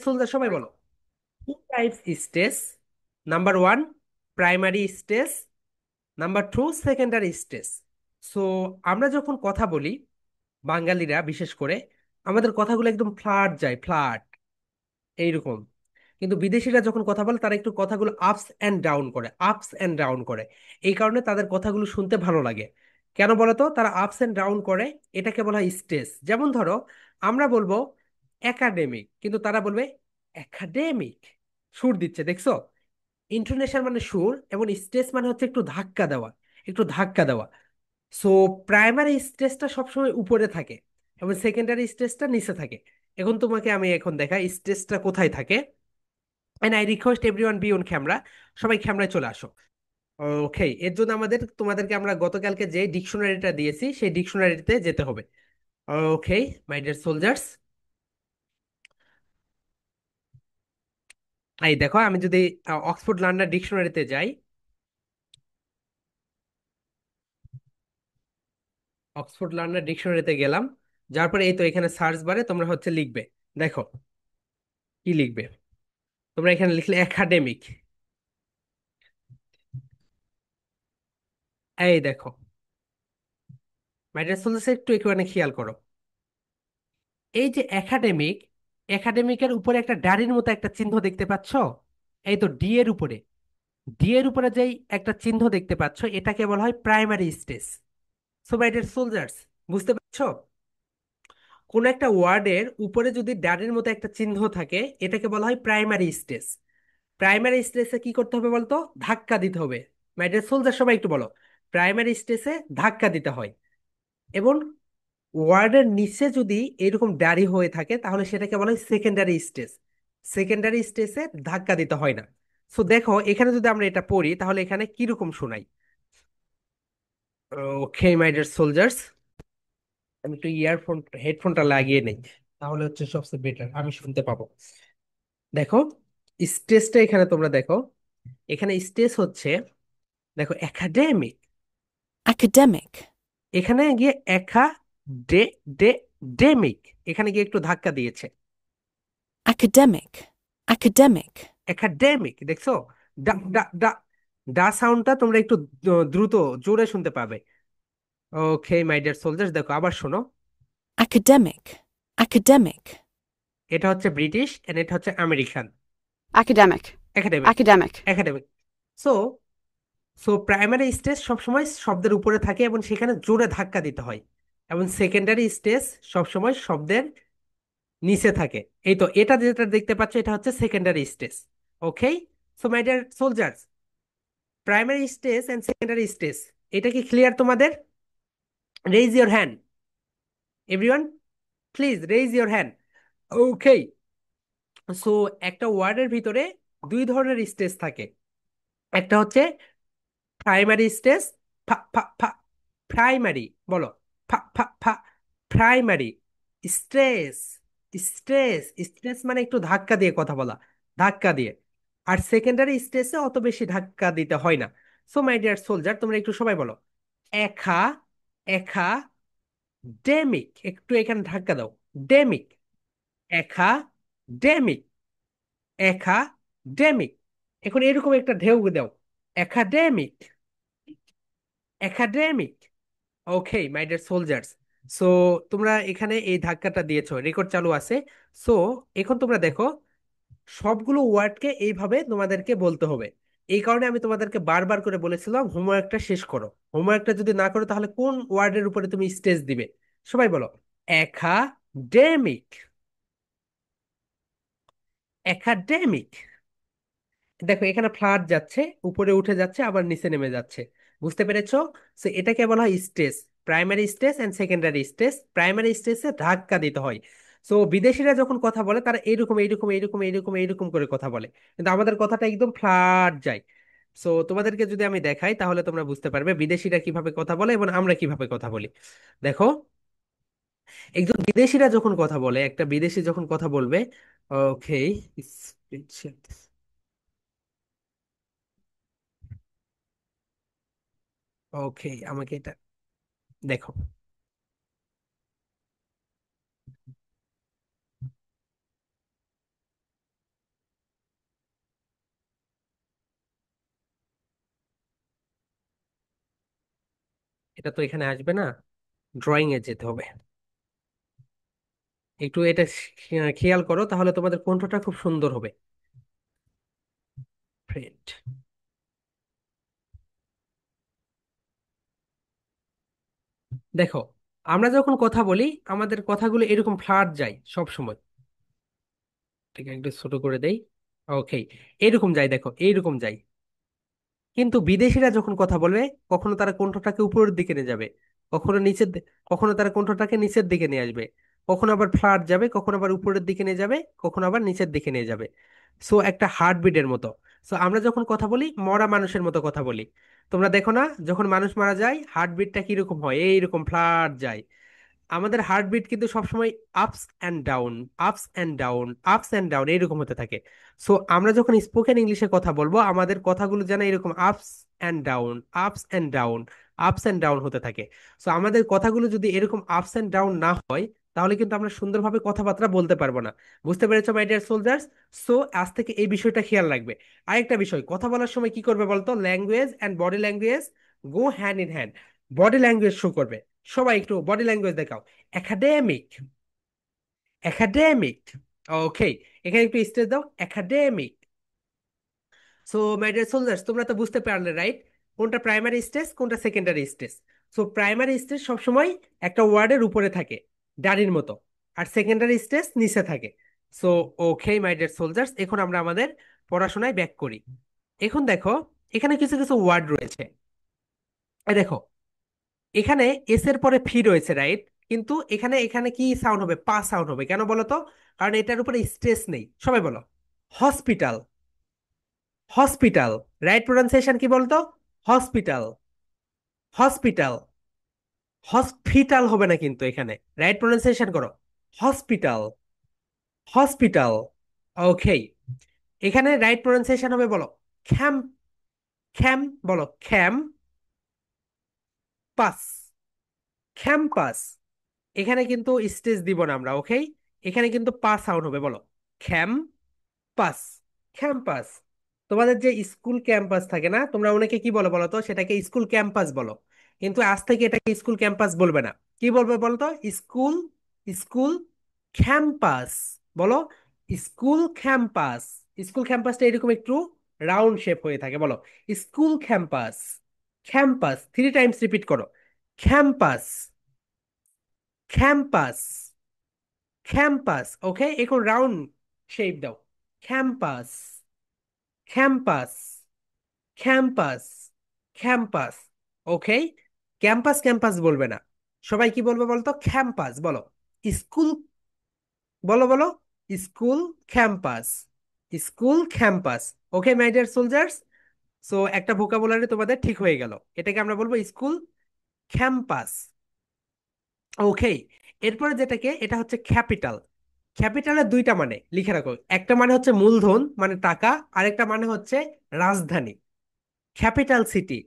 Soldier সবাই বলো, two types stage. Number one primary stage, number two secondary stage. So আমরা যখন কথা বলি, বাঙালিরা বিশেষ করে, আমাদের কথাগুলো একদম ফ্ল্যাট যায়, ফ্ল্যাট এইরকম। কিন্তু বিদেশিরা যখন কথা বলে তারা একটু কথাগুলো আপস অ্যান্ড ডাউন করে, আপস অ্যান্ড ডাউন করে। এই কারণে তাদের কথাগুলো শুনতে ভালো লাগে। কেন বলতো তারা আপস অ্যান্ড ডাউন করে? এটাকে বলা হয় স্টেজ। যেমন ধরো, আমরা বলবো একাডেমিক, কিন্তু তারা বলবে একাডেমিক। সুর দিচ্ছে, দেখছো? ইন্টোনেশন মানে সুর, এবং স্টেজ মানে হচ্ছে একটু ধাক্কা দেওয়া, একটু ধাক্কা দেওয়া। সো প্রাইমারি স্টেজটা সবসময় উপরে থাকে এবং সেকেন্ডারি স্টেজটা নিচে থাকে। এখন তোমাকে আমি এখন দেখাই স্টেজটা কোথায় থাকে। And I request everyone be on camera. সবাই ক্যামেরায় চলে আসো। ওকে, এর জন্য তোমাদেরকে আমরা গতকালকে যে ডিকশনারিটা দিয়েছি সেই ডিকশনারিতে যেতে হবে। ওকে মাই ডিয়ার সোলজার্স, এই দেখো, আমি যদি অক্সফোর্ড লার্নার ডিকশনারিতে যাই, অক্সফোর্ড লার্নার ডিকশনারিতে গেলাম, যার পরে এই তো এখানে সার্চ বারে তোমরা হচ্ছে লিখবে। দেখো কি লিখবে, তোমরা এখানে লিখলে একাডেমিক। এই দেখো মাই ডিয়ার সোলজার্স, একটু এখানে খেয়াল করো। এই যে একাডেমিক, একাডেমিকের উপরে একটা দাড়ির মতো একটা চিহ্ন দেখতে পাচ্ছ? এই তো ডি এর উপরে, ডি এর উপরে যেই একটা চিহ্ন দেখতে পাচ্ছ, এটাকে বলা হয় primary stage. So my dear soldiers, বুঝতে পারছো? কোন একটা ওয়ার্ডের উপরে যদি দাড়ির মতো একটা চিহ্ন থাকে, এটাকে বলা হয় প্রাইমারি স্টেজ। প্রাইমারি স্টেজে কি করতে হবে বলতো? ধাক্কা দিতে হবে। মাই ডিয়ার সোলজার সবাই একটু বলো, প্রাইমারি স্টেজে ধাক্কা দিতে হয়। এবং ওয়ার্ডের নিচে যদি এরকম দাড়ি হয়ে থাকে তাহলে সেটাকে বলা হয় সেকেন্ডারি স্টেজ। সেকেন্ডারি স্টেজে ধাক্কা দিতে হয় না। সো দেখো এখানে যদি আমরা এটা পড়ি তাহলে এখানে কিরকম শোনাই। ওকে মাই ডিয়ার সোলজার্স, আমি একটু ইয়ারফোন হেডফোনটা লাগিয়ে নেই, তাহলে হচ্ছে সবচেয়ে বেটার, আমি শুনতে পাবো। দেখো স্টেজটা এখানে তোমরা দেখো, এখানে স্টেজ হচ্ছে, দেখো একাডেমিক। academic, এখানে গিয়ে একা ডে ডে ডেমিক, এখানে গিয়ে একটু ধাক্কা দিয়েছে। academic, academic, একাডেমিক, দেখছো? ডা ডা ডা, ডা সাউন্ডটা তোমরা একটু দ্রুত, জোরে শুনতে পাবে। ওকে মাই ডিয়ার সোলজার্স, দেখো আবার শোনো। academic, academic, এটা হচ্ছে ব্রিটিশ এন্ড এটা হচ্ছে American. academic, academic, academic, academic. So so primary stage সবসময় শব্দের উপরে থাকে এবং সেখানে জোরে ধাক্কা দিতে হয়, এবং সেকেন্ডারি স্টেজ সবসময় শব্দের নিচে থাকে। এই তো এটা যেটা দেখতে পাচ্ছ এটা হচ্ছে secondary stage. Okay, so my dear soldiers, primary stage and secondary stage, এটা কি ক্লিয়ার তোমাদের? Raise your hand everyone, please raise your hand. Okay, so একটা ওয়ার্ডের ভিতরে দুই ধরনের স্টেজ থাকে। একটা হচ্ছে প্রাইমারি স্টেজ, প্রাইমারি বলো, প্রাইমারি স্ট্রেস, স্ট্রেস, স্ট্রেস মানে একটু ধাক্কা দিয়ে কথা বলা, ধাক্কা দিয়ে। আর সেকেন্ডারি স্টেজে অত বেশি ধাক্কা দিতে হয় না। সো মাই ডিয়ার সোলজার, তোমরা একটু সবাই বলো একা, একা ডেমিক, একটু এখানে ধাক্কা দাও, ডেমিক, একা ডেমিক, একা ডেমিক। এখন এরকম একটা ঢেউ দাও, academic, academic. Okay my dear soldiers, so তোমরা এখানে এই ধাক্কাটা দিয়েছো, রেকর্ড চালু আছে। সো এখন তোমরা দেখো, সবগুলো ওয়ার্ডকে এইভাবে তোমাদেরকে বলতে হবে। এই কারণে আমি তোমাদেরকে বারবার করে বলেছিলাম হোমওয়ার্কটা শেষ করো। হোমওয়ার্কটা যদি না করো তাহলে কোন ওয়ার্ডের উপরে তুমি স্টেজ দিবে? সবাই বলো একাডেমিক, একাডেমিক। দেখো এখানে ফ্লাড যাচ্ছে, উপরে উঠে যাচ্ছে আবার নিচে নেমে যাচ্ছে। বুঝতে পেরেছো? সো এটাকে বলা হয় stage, primary stage and secondary stage. Primary স্টেজে ধাক্কা দিতে হয়। সো বিদেশিরা যখন কথা বলে তারা এইরকম এইরকম এইরকম এইরকম এইরকম করে কথা বলে, কিন্তু আমাদের কথাটা একদম ফ্ল্যাট যায়। সো তোমাদেরকে যদি আমি দেখাই তাহলে তোমরা বুঝতে পারবে বিদেশিরা কিভাবে কথা বলে এবং আমরা কিভাবে কথা বলি। দেখো, একজন বিদেশিরা যখন কথা বলে, একটা বিদেশি যখন কথা বলবে, ওকে, ওকে আমাকে এটা দেখো, এটা তো এখানে আসবে না, ড্রয়িং এ যেতে হবে। একটু এটা খেয়াল করো, তাহলে তোমাদের কণ্ঠটা খুব সুন্দর হবে। ফ্রেন্ড। দেখো, আমরা যখন কথা বলি আমাদের কথাগুলো এরকম ফ্লাট যায় সব সময়। ঠিক আছে, একটু ছোট করে দেই। ওকে, এরকম যায়, দেখো এইরকম যায়। কিন্তু বিদেশিরা যখন কথা বলবে, কখনো তারা কণ্ঠটাকে উপরের দিকে নিয়ে যাবে, কখনো কখনো তারা কণ্ঠটাকে নিচের দিকে নিয়ে আসবে, কখনো আবার ফ্ল্যাট যাবে, কখনো আবার উপরের দিকে নিয়ে যাবে, কখনো আবার নিচের দিকে নিয়ে যাবে। সো একটা হার্টবিটের মতো। সো আমরা যখন কথা বলি মরা মানুষের মতো কথা বলি। তোমরা দেখো না, যখন মানুষ মারা যায় হার্টবিটটা কিরকম হয়, এইরকম ফ্ল্যাট যায়। আমাদের হার্টবিট কিন্তু সবসময় ups and down, ups and down, ups and down এরকম হতে থাকে। সো আমরা যখন স্পোকেন ইংলিশে কথা বলবো আমাদের কথাগুলো যেন এরকম ups and down, ups and down, ups and down হতে থাকে। সো আমাদের কথাগুলো যদি এরকম আপস অ্যান্ড ডাউন না হয়, তাহলে কিন্তু আমরা সুন্দরভাবে কথাবার্তা বলতে পারবো না। বুঝতে পেরেছো মাই ডিয়ার সোলজার্স? সো আজ থেকে এই বিষয়টা খেয়াল রাখবে। আরেকটা বিষয়, কথা বলার সময় কি করবে বলতো? Language and body language go hand in hand. Body language show করবে। সবাই একটু বডি ল্যাঙ্গুয়েজ দেখাও। Academic, academic. ওকে, এখানে একটু স্টেজ দাও, academic. So my dear soldiers, তোমরা তো বুঝতে পারলে রাইট, কোনটা প্রাইমারি স্টেজ কোনটা secondary stage. So primary stage সবসময় একটা ওয়ার্ডের উপরে থাকে, ডানির মতো, আর সেকেন্ডারি স্টেজ নিচে থাকে। So okay my dear soldiers, এখন আমরা আমাদের পড়াশোনায় ব্যাক করি। এখন দেখো, এখানে কিছু কিছু ওয়ার্ড রয়েছে। এই দেখো, এখানে এস এর পরে ফি রয়েছে রাইট, কিন্তু এখানে এখানে কি সাউন্ড হবে? পা সাউন্ড হবে। কেন বলো তো? কারণ এটার উপরে স্ট্রেস নেই। সবাই বলো, হসপিটাল, হসপিটাল। রাইট প্রোনাউন্সিয়েশন কি বলতো? Hospital, hospital. হসপিটাল হবে না কিন্তু এখানে। রাইট প্রোনাউন্সিয়েশন করো, হসপিটাল, হসপিটাল। ওকে, এখানে রাইট প্রোনাউন্সিয়েশন হবে, বলো খ্যাম, খ্যাম, বলো খ্যাম পাস, ক্যাম্পাস। এখানে কিন্তু স্টেজ দিব না আমরা, ওকে? এখানে কিন্তু পাস সাউন্ড হবে, বলো ক্যাম্পাস, ক্যাম্পাস। তোমাদের যে স্কুল ক্যাম্পাস থাকে না, তোমরা অনেকে কি বলো বলো তো? সেটাকে স্কুল ক্যাম্পাস বলো। কিন্তু আজ থেকে এটাকে স্কুল ক্যাম্পাস বলবে না। কি বলবে বলো তো? School, school campus. বলো স্কুল ক্যাম্পাস। স্কুল ক্যাম্পাসটা এরকম একটু রাউন্ড শেপ হয়ে থাকে, বলো school campus, campus. 3 Times repeat করো, ক্যাম্পাস, ক্যাম্পাস, ক্যাম্পাস। ওকে, এখন রাউন্ড শেপ দাও, ক্যাম্পাস, ক্যাম্পাস, ক্যাম্পাস, ক্যাম্পাস। ওকে, ক্যাম্পাস ক্যাম্পাস বলবে না। সবাই কি বলবে বলতো? ক্যাম্পাস বলো। স্কুল, বলো বলো school campus, school campus. Okay my dear soldiers, so একটা ভোকাবুলারি তোমাদের ঠিক হয়ে গেল। এটাকে আমরা বলবো স্কুল ক্যাম্পাস। ওকে, এরপরে যেটাকে, এটা হচ্ছে ক্যাপিটাল। ক্যাপিটালের 2টা মানে লিখে রাখো। একটা মানে হচ্ছে মূলধন মানে টাকা, আরেকটা মানে হচ্ছে রাজধানী, ক্যাপিটাল সিটি।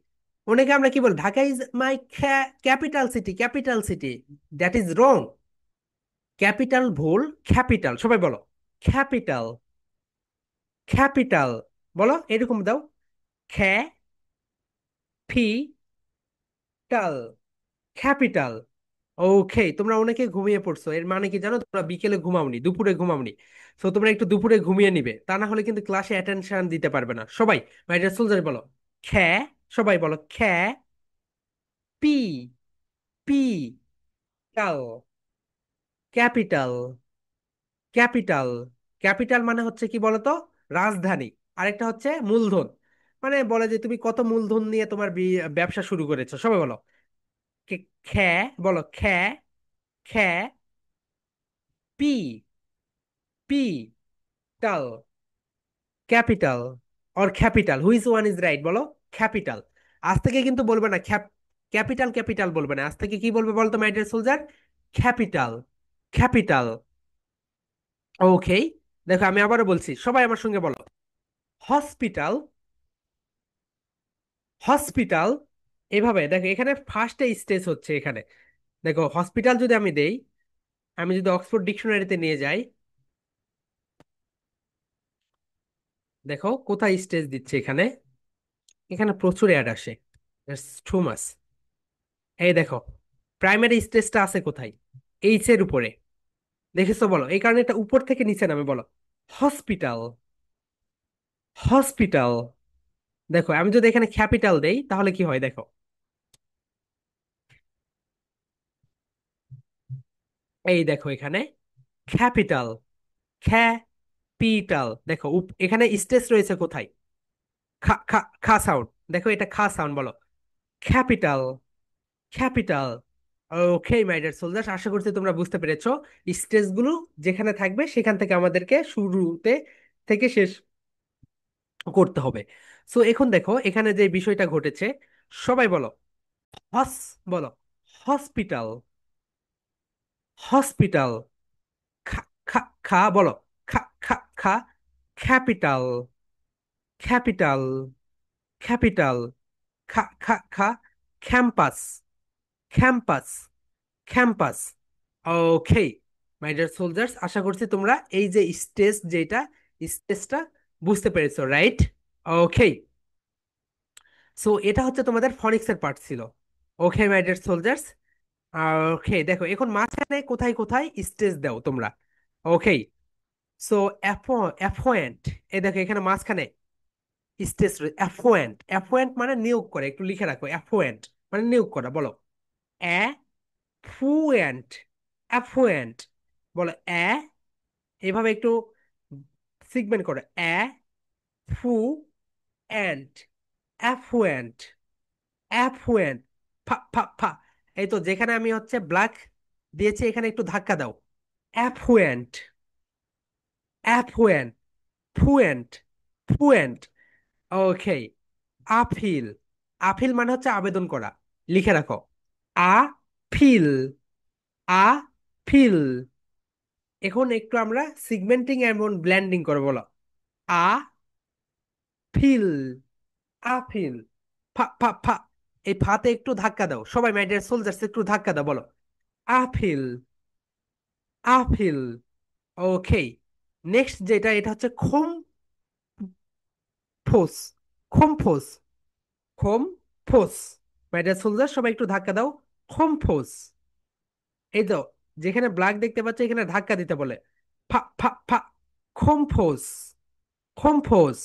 অনেকে আমরা কি বলি, Dhaka is my capital city, capital city. That is wrong. Capital ভুল, ক্যাপিটাল। সবাই বলো ক্যাপিটাল, ক্যাপিটাল। বলো এরকম দাও, ক্যাপিটাল, ক্যাপিটাল। ওকে, তোমরা অনেকে ঘুমিয়ে পড়ছো, এর মানে কি জানো? তোমরা বিকেলে ঘুমাওনি, দুপুরে ঘুমাওনি। তো তোমরা একটু দুপুরে ঘুমিয়ে নিবে, তা না হলে কিন্তু ক্লাসে অ্যাটেনশন দিতে পারবে না। সবাই মাই ডিয়ার সোলজার বলো খ্যা, সবাই বলো খ্যা, পি, পি টাল, ক্যাপিটাল, ক্যাপিটাল। ক্যাপিটাল মানে হচ্ছে কি বলতো? রাজধানী। আরেকটা হচ্ছে মূলধন, মানে বলে যে তুমি কত মূলধন নিয়ে তোমার ব্যবসা শুরু করেছো। সবাই বলো খ্যা, বলো খ্যা, খ্যা, পি, পি টাল, capital or capital, which one is right? বলো ক্যাপিটাল। আজ থেকে কিন্তু বলবে না ক্যাপিটাল, ক্যাপিটাল বলবে না। আজ থেকে কি বলবে বলতো my dear soldier? Capital, capital. Okay, দেখো আমি আবারও বলছি, সবাই আমার সঙ্গে বলো হসপিটাল, হসপিটাল। এভাবে দেখো, এখানে ফার্স্টে স্টেজ হচ্ছে এখানে। দেখো হসপিটাল যদি আমি দেই, আমি যদি অক্সফোর্ড ডিকশনারিতে নিয়ে যাই, দেখো কোথায় স্টেজ দিচ্ছে এখানে। এখানে প্রচুর অ্যাড আসে, টু মাচ। এই দেখো, প্রাইমারি স্টেজটা আছে কোথায়? এইচ এর উপরে। দেখেছো? বলো, এই কারণে এটা উপর থেকে নিচে নামে, বলো। Hospital, hospital. দেখো, আমি যদি এখানে ক্যাপিটাল দেই তাহলে কি হয় দেখো। এই দেখো এখানে ক্যাপিটাল, ক্যাপিটাল। দেখো এখানে স্টেজ রয়েছে কোথায়? খা খা খা সাউন্ড। দেখো, এটা খা সাউন্ড, বলো। Capital, capital. Okay my dear soldiers, আশা করছি তোমরা বুঝতে পেরেছো। স্টেজগুলো যেখানে থাকবে সেখান থেকে আমাদেরকে শুরুতে থেকে শেষ করতে হবে। সো এখন দেখো এখানে যে বিষয়টা ঘটেছে, সবাই বলো হস, বলো হসপিটাল, হসপিটাল। খা খা খা, বলো খা খা খা। Capital, capital, capital. খা খা খা। Campus, campus, campus. Okay my dear soldiers, আশা করছি তোমরা এই যে স্টেজ, যেটা স্টেজটা বুঝতে পেরেছো, রাইট? ওকে। সো এটা হচ্ছে তোমাদের ফনিক্সের পার্ট ছিল। ওকে মাই ডিয়ার সোলজার্স। ওকে, দেখো এখন মাঝখানে কোথায় কোথায় স্টেজ দাও তোমরা। ওকে। সো অ্যাফোয়েন্ট, এই দেখো এখানে মাঝখানে স্টেজ। অ্যাফোয়েন্ট, অ্যাফোয়েন্ট মানে নিয়োগ করে, একটু লিখে রাখো। অ্যাফোয়েন্ট মানে নিয়োগ করা, বলো। অ্যাফুয়েন্ট, অ্যাফুয়েন্ট। বলো এইভাবে একটু সিগমেন্ট করো। ফু অ্যান্ট, অ্যাফুয়েন্ট, অ্যাফুয়েন্ট। ফা ফা ফা। এই তো যেখানে আমি হচ্ছে ব্ল্যাক দিয়েছি এখানে একটু ধাক্কা দাও। অ্যাফুয়েন্ট, অ্যাফুয়েন্ট, ফুয়েন্ট, ফুয়েন্ট। ওকে। আপিল, আপিল মানে হচ্ছে আবেদন করা, লিখে রাখো। Appeal, appeal. এখন একটু আমরা সিগমেন্টিং এবং ব্ল্যান্ডিং করবো, বলো। Appeal, appeal. ফা ফা ফা। এই ফাতে একটু ধাক্কা দাও সবাই, মাই ডিয়ার সোলজার্স, একটু ধাক্কা দাও, বলো। Appeal, appeal. ওকে। নেক্সট যেটা, এটা হচ্ছে খোমফোস, খোমফোস, খোমফোস। মাই ডিয়ার সোলজার, সবাই একটু ধাক্কা দাও। খোমফোস। এই তো যেখানে ব্ল্যাক দেখতে পাচ্ছ এখানে ধাক্কা দিতে বলে। ফা ফা ফা। খোমফোস, খোমফোস।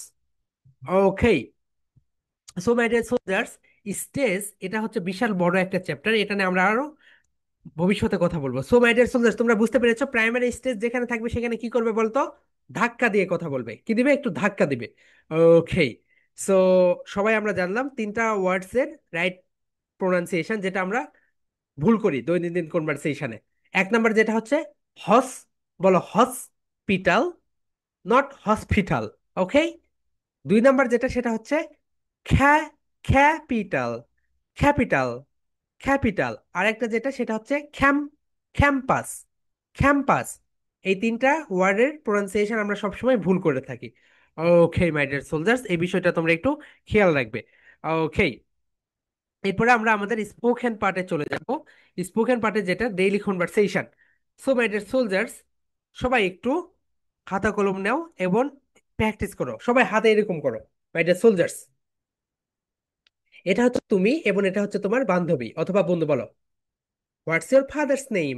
Okay. So my dear soldiers, stage এটা হচ্ছে বিশাল বড় একটা চ্যাপ্টার, এটা নিয়ে আমরা আরো ভবিষ্যতে কথা বলবো। সো মাই ডিয়ার সোলজার্স, তোমরা বুঝতে পেরেছো প্রাইমারি স্টেজ যেখানে থাকবে সেখানে কি করবে বলতো? ধাক্কা দিয়ে কথা বলবে। কি দিবে? একটু ধাক্কা দিবে। ওকে। সো সবাই আমরা জানলাম তিনটা ওয়ার্ডস এর রাইট প্রোনাউন্সিয়েশন, যেটা আমরা ভুল করি দৈনন্দিন কনভারসেশনে। এক নাম্বার যেটা হচ্ছে হস, বলো হসপিটাল, নট হসপিটাল। ওকে। দুই নাম্বার যেটা সেটা হচ্ছে খ্যা, ক্যাপিটাল, ক্যাপিটাল, ক্যাপিটাল। আর একটা যেটা সেটা হচ্ছে ক্যাম্পাস, ক্যাম্পাস। এই তিনটা ওয়ার্ডের প্রোনাউন্সিয়েশন আমরা সবসময় ভুল করে থাকি। ওকে মাই ডিয়ার সোলজার্স, এই বিষয়টা তোমরা একটু খেয়াল রাখবে। ওকে। এরপরে আমরা আমাদের স্পোকেন পার্টে চলে যাব। স্পোকেন পার্টে যেটা daily conversation. So my dear soldiers, সবাই একটু খাতা কলম নাও এবং প্র্যাকটিস করো। সবাই হাতে এরকম করো, মাই ডিয়ার সোলজার্স। এটা হচ্ছে তুমি এবং এটা হচ্ছে তোমার বান্ধবী অথবা বন্ধু, বলো। What's your father's name?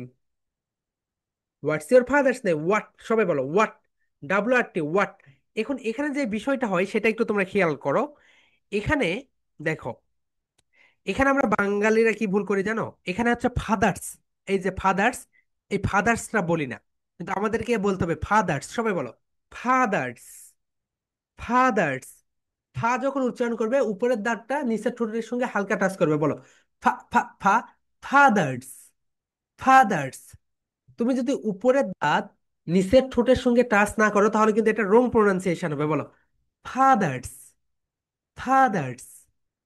What's your father's name? What, সবাই বলো হোয়াট। WRT, what. এখন এখানে যে বিষয়টা হয় সেটা একটু তোমরা খেয়াল করো। এখানে দেখো, এখানে আমরা বাঙালিরা কি ভুল করি জানো? এখানে হচ্ছে ফাদার্স, এই যে ফাদার্স, এই ফাদার্সরা বলি না, কিন্তু আমাদেরকে বলতে হবে ফাদার্স। সবাই বলো ফাদার্স, ফাদার্স। ফা যখন উচ্চারণ করবে উপরের দাঁতটা নিচের ঠোঁটের সঙ্গে হালকা টাচ করবে, বলো। ফা ফা ফা। Father's, father's. তুমি যদি উপরের দাঁত নিচের ঠোঁটের সঙ্গে টাচ না করো তাহলে কিন্তু এটা রং প্রোনাউন্সিয়েশন হবে, বলো। Father's, father's,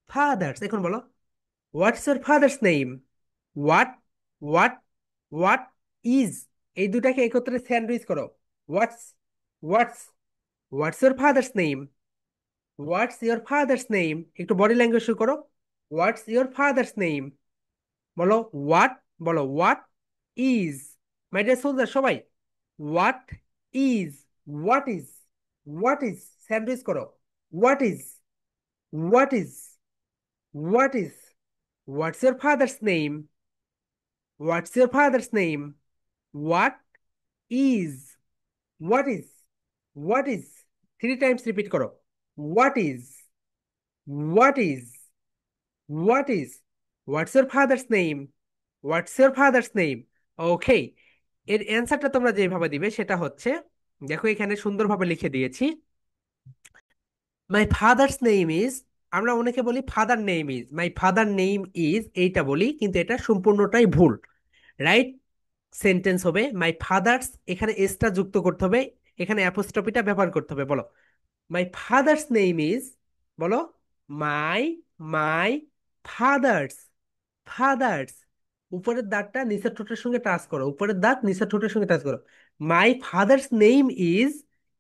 father's. এখন বলো what's your father's name? What, what, what is. এই দুটাকে একত্রে স্যান্ডউইচ করো। What's, what's, what's your father's name? What's your father's name? একটু বডি ল্যাঙ্গুয়েজ শুরু করো। What's your father's name? বলো হোয়াট, বলো what is. My dear soldier, সবাই what is, what is, what is. Sandwich করো। What is, what is, what is. What's your father's name? What's your father's name? What is? What is? What is? Three times repeat করো. What is? What is? What is? What's your father's name? What's your father's name? Okay. এর অ্যান্সারটা তোমরা যেভাবে দিবে সেটা হচ্ছে, দেখো এখানে সুন্দরভাবে লিখে দিয়েছি। মাই ফাদার্স নেম ইজ, আমরা অনেকে বলি father name is, my father name is এইটা বলি, কিন্তু এটা সম্পূর্ণটাই ভুল। রাইট সেন্টেন্স হবে মাই ফাদার্স, এখানে এসটা যুক্ত করতে হবে, এখানে অ্যাপোস্ট্রফিটা ব্যবহার করতে হবে। বলো মাই ফাদার্স নেম ইজ, বলো মাই, মাই ফাদার্স, ফাদার্স, উপরের দাঁতটা নিচের ঠোঁটের সঙ্গে টাচ করো, উপরের দাঁত নিচের ঠোঁটের সঙ্গে টাচ করো। মাই ফাদার্স নেম ইজ,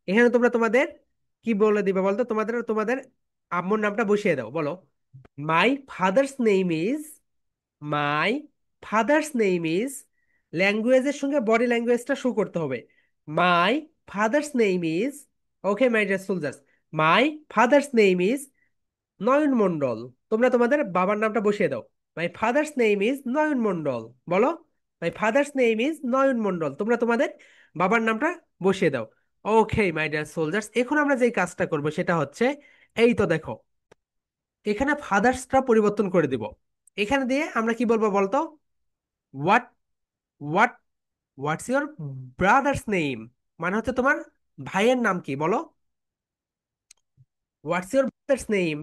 এখানে তোমরা তোমাদের কি বলে দিবে বলতো, তোমাদের তোমাদের আম্মুর নামটা বসিয়ে দাও। বলো my father's name is, my father's name is, ল্যাঙ্গুয়েজের সঙ্গে বডি ল্যাঙ্গুয়েজটা শো করতে হবে। My father's name is, okay my dear soldiers, my father's name is Nayan Mondal. তোমরা তোমাদের বাবার নামটা বসিয়ে দাও। My father's name is Nayan Mondal. বলো my father's name is Nayan Mondal, তোমরা তোমাদের বাবার নামটা বসিয়ে দাও। ওকে মাই ডিয়ার সোলজার্স, এখন আমরা যেই কাজটা করব সেটা হচ্ছে, এই তো দেখো এখানে ফাদার্সটা পরিবর্তন করে দিব। এখানে দিয়ে আমরা কি বলবো বলতো, what, what, what's your brother's name, মানে হচ্ছে তোমার ভাইয়ের নাম কি বলো। What's your brother's name,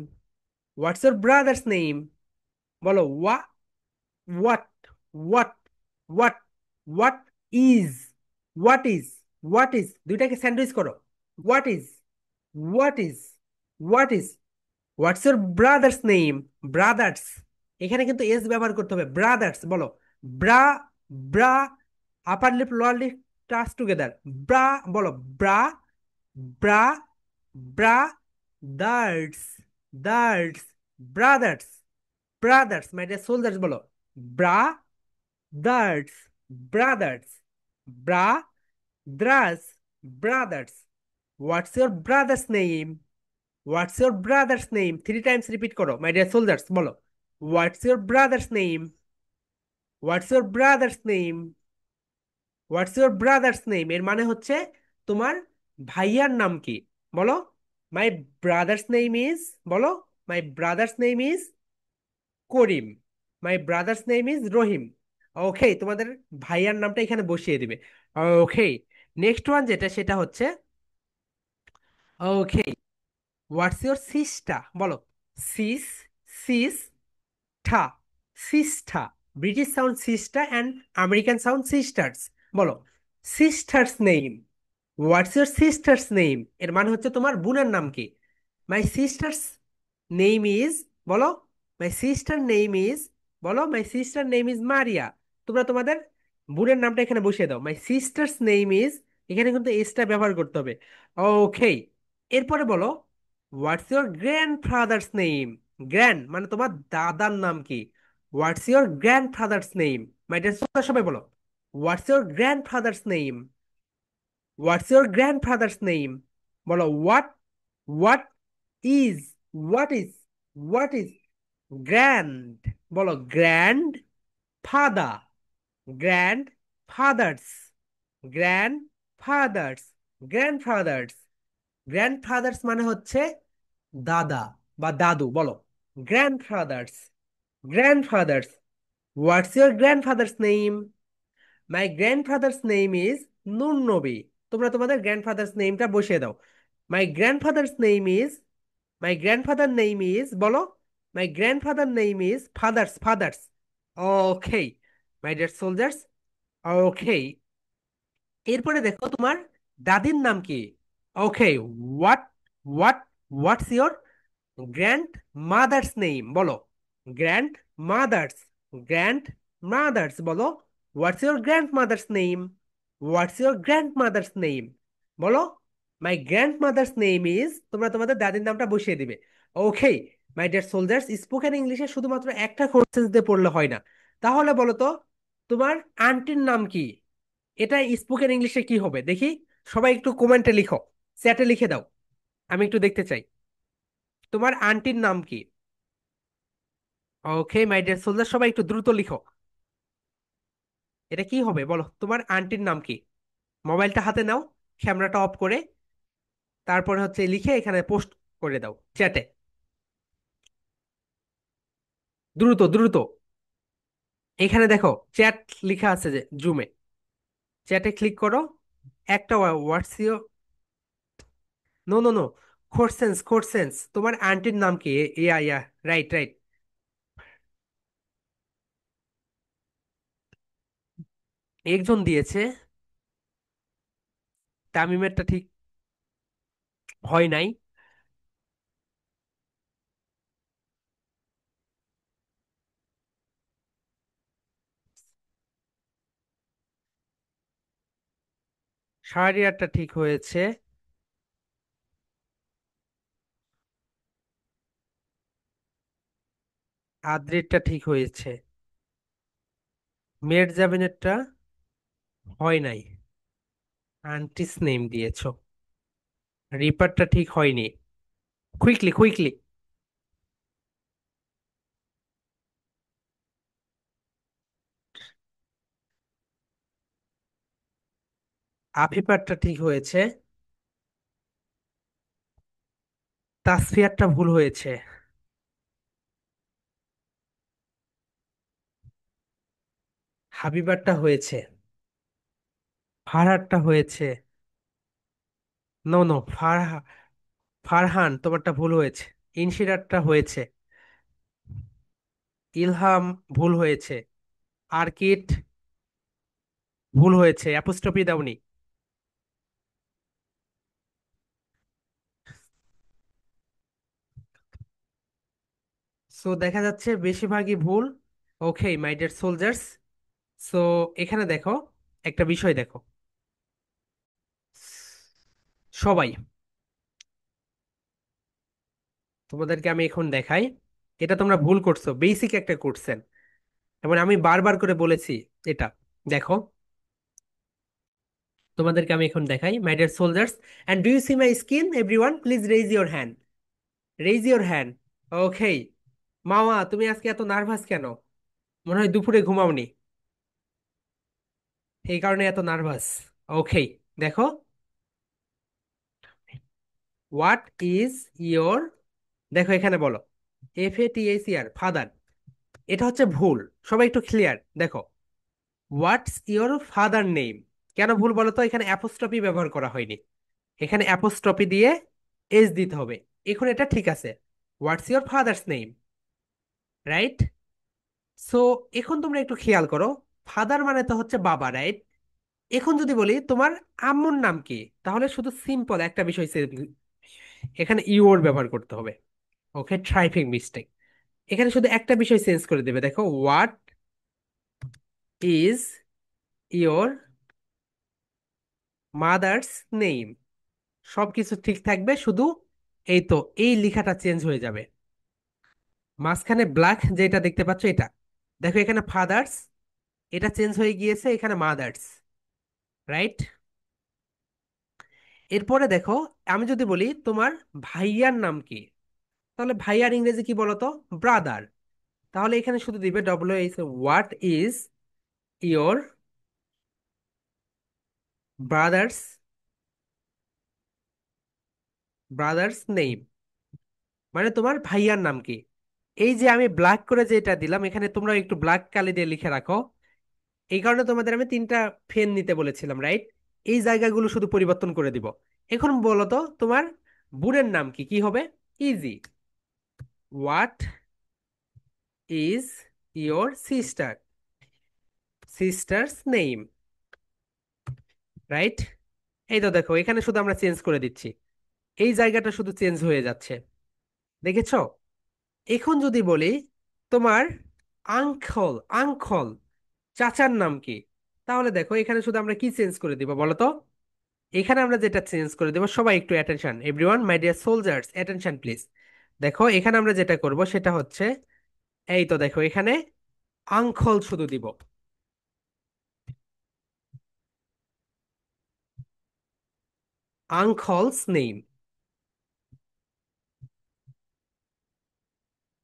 what's your brother's name, বলো what, what, what, what is, what is, what is, দুইটাকে স্যান্ডউইচ করো। what is, what is, what is, what's your brother's name? brothers, এখানে কিন্তু এস ব্যবহার করতে হবে। ব্রাদার্স বলো, ব্রা, ব্রা, upper lip lower lip touch together, ব্রা, বলো ব্রা, ব্রা, ব্রা, দার্স, দার্স, brother's, brother's, my dear soldiers বলো ব্রা, দার্স, ব্রাদার্স, ব্রা, দ্রাস, brother's. What's your brother's name? What's your brother's name? Three times repeat করো মাই ডিয়ার সোলজার্স, বলো what's your brother's name? What's your brother's name? What's your brother's name এর মানে হচ্ছে তোমার ভাইয়ার নাম কি। বলো মাই ব্রাদার্স নেম ইজ, বলো my brother's name is Karim, my brother's name is Rahim. Okay, তোমাদের ভাইয়ার নামটা এখানে বসিয়ে দিবে। ওকে, নেক্সট ওয়ান যেটা সেটা হচ্ছে, ওকে, হোয়াটস ইউর সিস্টা? বলো সিস, সিস, ঠা, sister, British sound sister and American sound sisters. বলো sister's name, what's your sister's name এর মানে হচ্ছে তোমার বোনের নাম কি। মাই সিস্টার্স নেম ইজ, বলো মাই সিস্টার নেম ইজ, বলো মাই সিস্টার নেম ইজ মারিয়া। তোমরা তোমাদের বোনের নামটা এখানে বসিয়ে দাও। মাই সিস্টার্স নেম ইজ, এখানে কিন্তু এসটা ব্যবহার করতে হবে। ওকে, এরপরে বলো what's your grandfather's name? Grand মানে তোমার দাদার নাম কি। What's your grandfather's name? My dear সবাই বলো what's your grandfather's name? What's your grandfather's name? বলো what is, what is, what is grand, বলো grand father, grand father's, grand father's, grandfather's, grandfather's মানে হচ্ছে দাদা বা দাদু। বলো grandfather's, grandfather's. What's your grandfather's name? My grandfather's name is Nur Nabi. তোমরা তোমাদের গ্র্যান্ডফাদার্স নেমটা বসিয়ে দাও। My grandfather's name is, my grandfather name is, বলো my grandfather name is father's, father's. Okay my dear soldiers, okay, এরপরে দেখো তোমার দাদির নাম কি। Okay, what, what, what's your grand mother's name? বলো গ্র্যান্ড মাদার্স, গ্র্যান্ড মাদার্স, বলো what's your grand mother's name? What's your grand mother's name? বলো my grand mother's name is, তোমরা তোমাদের দাদির নামটা বসিয়ে দিবে। Okay my dear soldiers, spoken ইংলিশে শুধুমাত্র একটা কোর্সেন্স দিয়ে পড়লে হয় না। তাহলে বলো তো তোমার আন্টির নাম কি? এটা স্পোকেন ইংলিশে কি হবে দেখি, সবাই একটু কমেন্টে লিখো, চ্যাটে লিখে দাও, আমি একটু দেখতে চাই তোমার আন্টির নাম কি। ওকে মাই ডিয়ার সোলজার, সবাই একটু দ্রুত লিখো। এটা কি হবে বলো, তোমার আন্টির নাম কি? মোবাইলটা হাতে নাও, ক্যামেরাটা অফ করে, তারপরে হচ্ছে লিখে এখানে পোস্ট করে দাও চ্যাটে। দ্রুত দ্রুত। এখানে দেখো চ্যাট লেখা আছে যে জুমে, চ্যাটে ক্লিক করো। একটা what's your, no no no, খোরসেন্স খোরসেন্স, তোমার আন্টির নাম কি? Yeah yeah, right right. একজন দিয়েছে, তামিমেরটা ঠিক হয় নাই। শাহরিয়ারটা ঠিক হয়েছে। আদ্রিরটা ঠিক হয়েছে। মেয়ের জামিনেরটা হয় নাই, আন্টিস নেম দিয়েছো। রিপারটা ঠিক হয়নি। Quickly quickly. আফিফারটা ঠিক হয়েছে। তাসফিয়ারটা ভুল হয়েছে। হাবিবারটা হয়েছে। ফারহারটা হয়েছে। নো নো, ফারহান তোমারটা ভুল হয়েছে। ইনশিরারটা হয়েছে। ইলহাম ভুল হয়েছে। আরকিট ভুল হয়েছে, অ্যাপোস্ট্রফি দাওনি। সো দেখা যাচ্ছে বেশিরভাগই ভুল। ওকে মাই ডিয়ার সোলজার্স, সো এখানে দেখো, একটা বিষয় দেখো সবাই, তোমাদেরকে আমি এখন দেখাই। এটা তোমরা ভুল করছো, বেসিক একটা কোশ্চেন, এবং আমি বারবার করে বলেছি এটা। দেখো, তোমাদেরকে আমি এখন দেখাই my dear soldiers. And do you see my screen everyone, please raise your hand. Raise your hand. Okay. মামা তুমি আজকে এত নার্ভাস কেন? মনে হয় দুপুরে ঘুমাওনি, এই কারণে এত নার্ভাস। ওকে, দেখো, হোয়াট ইজ ইয়োর, দেখো এখানে বলো, FATHER, ফাদার। এটা হচ্ছে ভুল। সবাই একটু ক্লিয়ার দেখো, হোয়াটস ইয়োর ফাদার নেম। কেন ভুল বলো তো? এখানে অ্যাপোস্ট্রফি ব্যবহার করা হয়নি, এখানে অ্যাপোস্ট্রফি দিয়ে এস দিতে হবে। এখন এটা ঠিক আছে, হোয়াটস your father's name, right? So এখন তোমরা একটু খেয়াল করো, ফাদার মানে তো হচ্ছে বাবা, রাইট? এখন যদি বলি তোমার আম্মুর নাম কি, তাহলে শুধু সিম্পল একটা বিষয় এখানে ইওর ব্যবহার করতে হবে। ওকে, ট্রাইপিং মিস্টেক। এখানে শুধু একটা বিষয় চেঞ্জ করে দেবে, দেখো, what is your mother's name. সবকিছু ঠিক থাকবে, শুধু এই তো এই লেখাটা চেঞ্জ হয়ে যাবে। মাঝখানে ব্ল্যাক যেটা দেখতে পাচ্ছ এটা, দেখো এখানে ফাদার্স, এটা চেঞ্জ হয়ে গিয়েছে, এখানে মাদার্স, রাইট? এরপরে দেখো, আমি যদি বলি তোমার ভাইয়ার নাম কি, তাহলে ভাইয়ার ইংরেজি কি বলতো? ব্রাদার। তাহলে এখানে শুধু দিবে WH, what is your brothers, brothers name, মানে তোমার ভাইয়ার নাম কি। এই যে আমি ব্ল্যাক করে যেটা দিলাম, এখানে তোমরা একটু ব্ল্যাক কালি দিয়ে লিখে রাখো। এই কারণে তোমাদের আমি তিনটা ফেন নিতে বলেছিলাম, রাইট? এই জায়গাগুলো শুধু পরিবর্তন করে দিব। এখন বলো তো তোমার বোনের নাম কি, কি হবে? Easy, what is your sister, sisters name, right? এই তো দেখো, এখানে শুধু আমরা চেঞ্জ করে দিচ্ছি, এই জায়গাটা শুধু চেঞ্জ হয়ে যাচ্ছে, দেখেছো? এখন যদি বলি তোমার আঙ্কল, আঙ্কল, চাচার নাম কি, তাহলে দেখো এখানে শুধু আমরা কি চেঞ্জ করে দিব বলো তো? এখানে আমরা যেটা চেঞ্জ করে দেবো, সবাই একটু attention, everyone my dear soldiers, attention please. দেখো এখানে আমরা যেটা করব সেটা হচ্ছে, এই তো দেখো এখানে আঙ্কল শুধু দিব, uncle's name.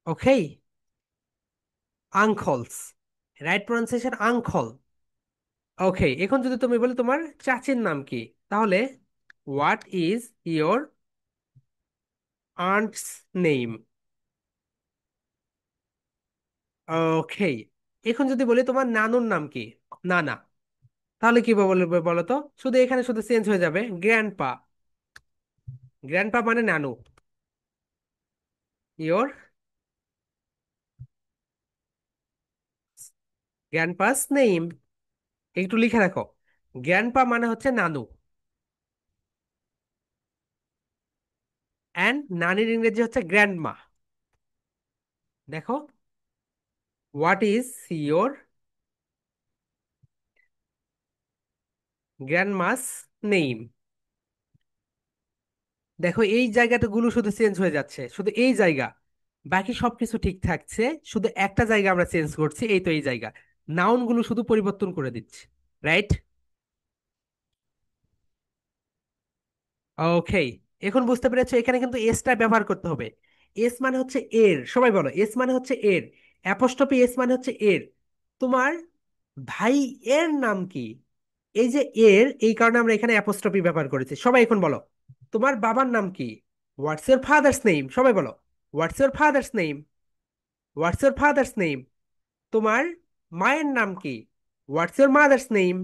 Okay, uncle's, right pronunciation uncle. Okay, এখন যদি তুমি বলে তোমার চাচির নাম কি, তাহলে what is your aunt's name. Okay, এখন যদি বলি তোমার নানুর নাম কি, নানা, তাহলে কি বলবে বলো তো? শুধু এখানে শুধু চেঞ্জ হয়ে যাবে, গ্র্যান্ডপা। গ্র্যান্ডপা মানে নানু। ইয়োর গ্র্যান্ডপাস নেম, একটু লিখে রাখো। গ্র্যান্ডপা মানে হচ্ছে নানু, অ্যান্ড নানির ইংরেজি হচ্ছে গ্র্যান্ডমা। দেখো, হোয়াট ইজ ইয়োর গ্র্যান্ডমাস নেম। দেখো এই জায়গাটাগুলো শুধু চেঞ্জ হয়ে যাচ্ছে, শুধু এই জায়গা, বাকি সবকিছু ঠিক থাকছে, শুধু একটা জায়গা আমরা চেঞ্জ করছি, এই তো এই জায়গা, নাউন গুলো শুধু পরিবর্তন করে দিচ্ছি, রাইট? ওকে, এখন বুঝতে পেরেছো এখানে কিন্তু এসটা ব্যবহার করতে হবে। এস মানে হচ্ছে এর, সবাই বলো এস মানে হচ্ছে এর, অ্যাপোস্ট্রফি এস মানে হচ্ছে এর। তোমার ভাই এর নাম কি? এই যে এর, এই কারণে আমরা এখানে অ্যাপোস্ট্রফি ব্যবহার করেছি। সবাই এখন বলো, তোমার বাবার নাম কি? হোয়াটস ইউর ফাদার্স নেম, সবাই বলো, what's your father's name, what's your father's name. তোমার মায়ের নাম কি? What's your mother's name,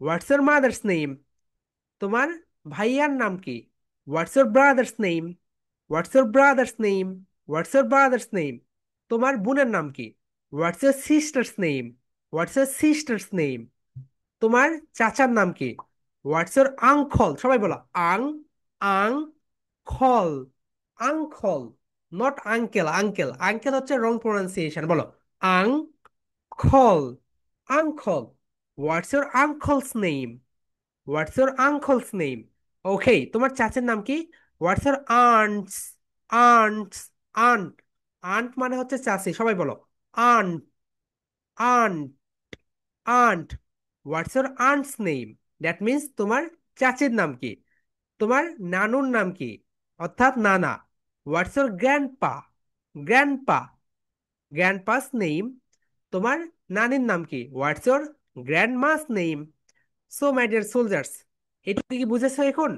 what's your mother's name. তোমার ভাইয়ার নাম কি? What's your brother's name, what's your brother's name, what's your brother's name. তোমার বোনের নাম কি? What's your sister's name, what's your sister's name. তোমার চাচার নাম কি? হোয়াটস ইউর আঙ্কল, সবাই বলো, আং, আং, খল, uncle, not uncle. Uncle uncle হচ্ছে রং প্রোনাউন্সিয়েশন, বলো আং খল, uncle. What's your uncle's name, what's your uncle's name. Okay, তোমার চাচার নাম কি? What's your aunt's, aunt's, aunt. Aunt মানে হচ্ছে চাচি, সবাই বলো aunt, aunt, aunt. What's your aunt's name, that means তোমার চাচির নাম কি? তোমার নানুর নাম কি, অর্থাৎ নানা? What's your grandpa, grandpa, grandpa's name. তোমার নানির নাম কি? What's your grandma's name. So my dear soldiers, এটুকু কি বুঝেছো এখন?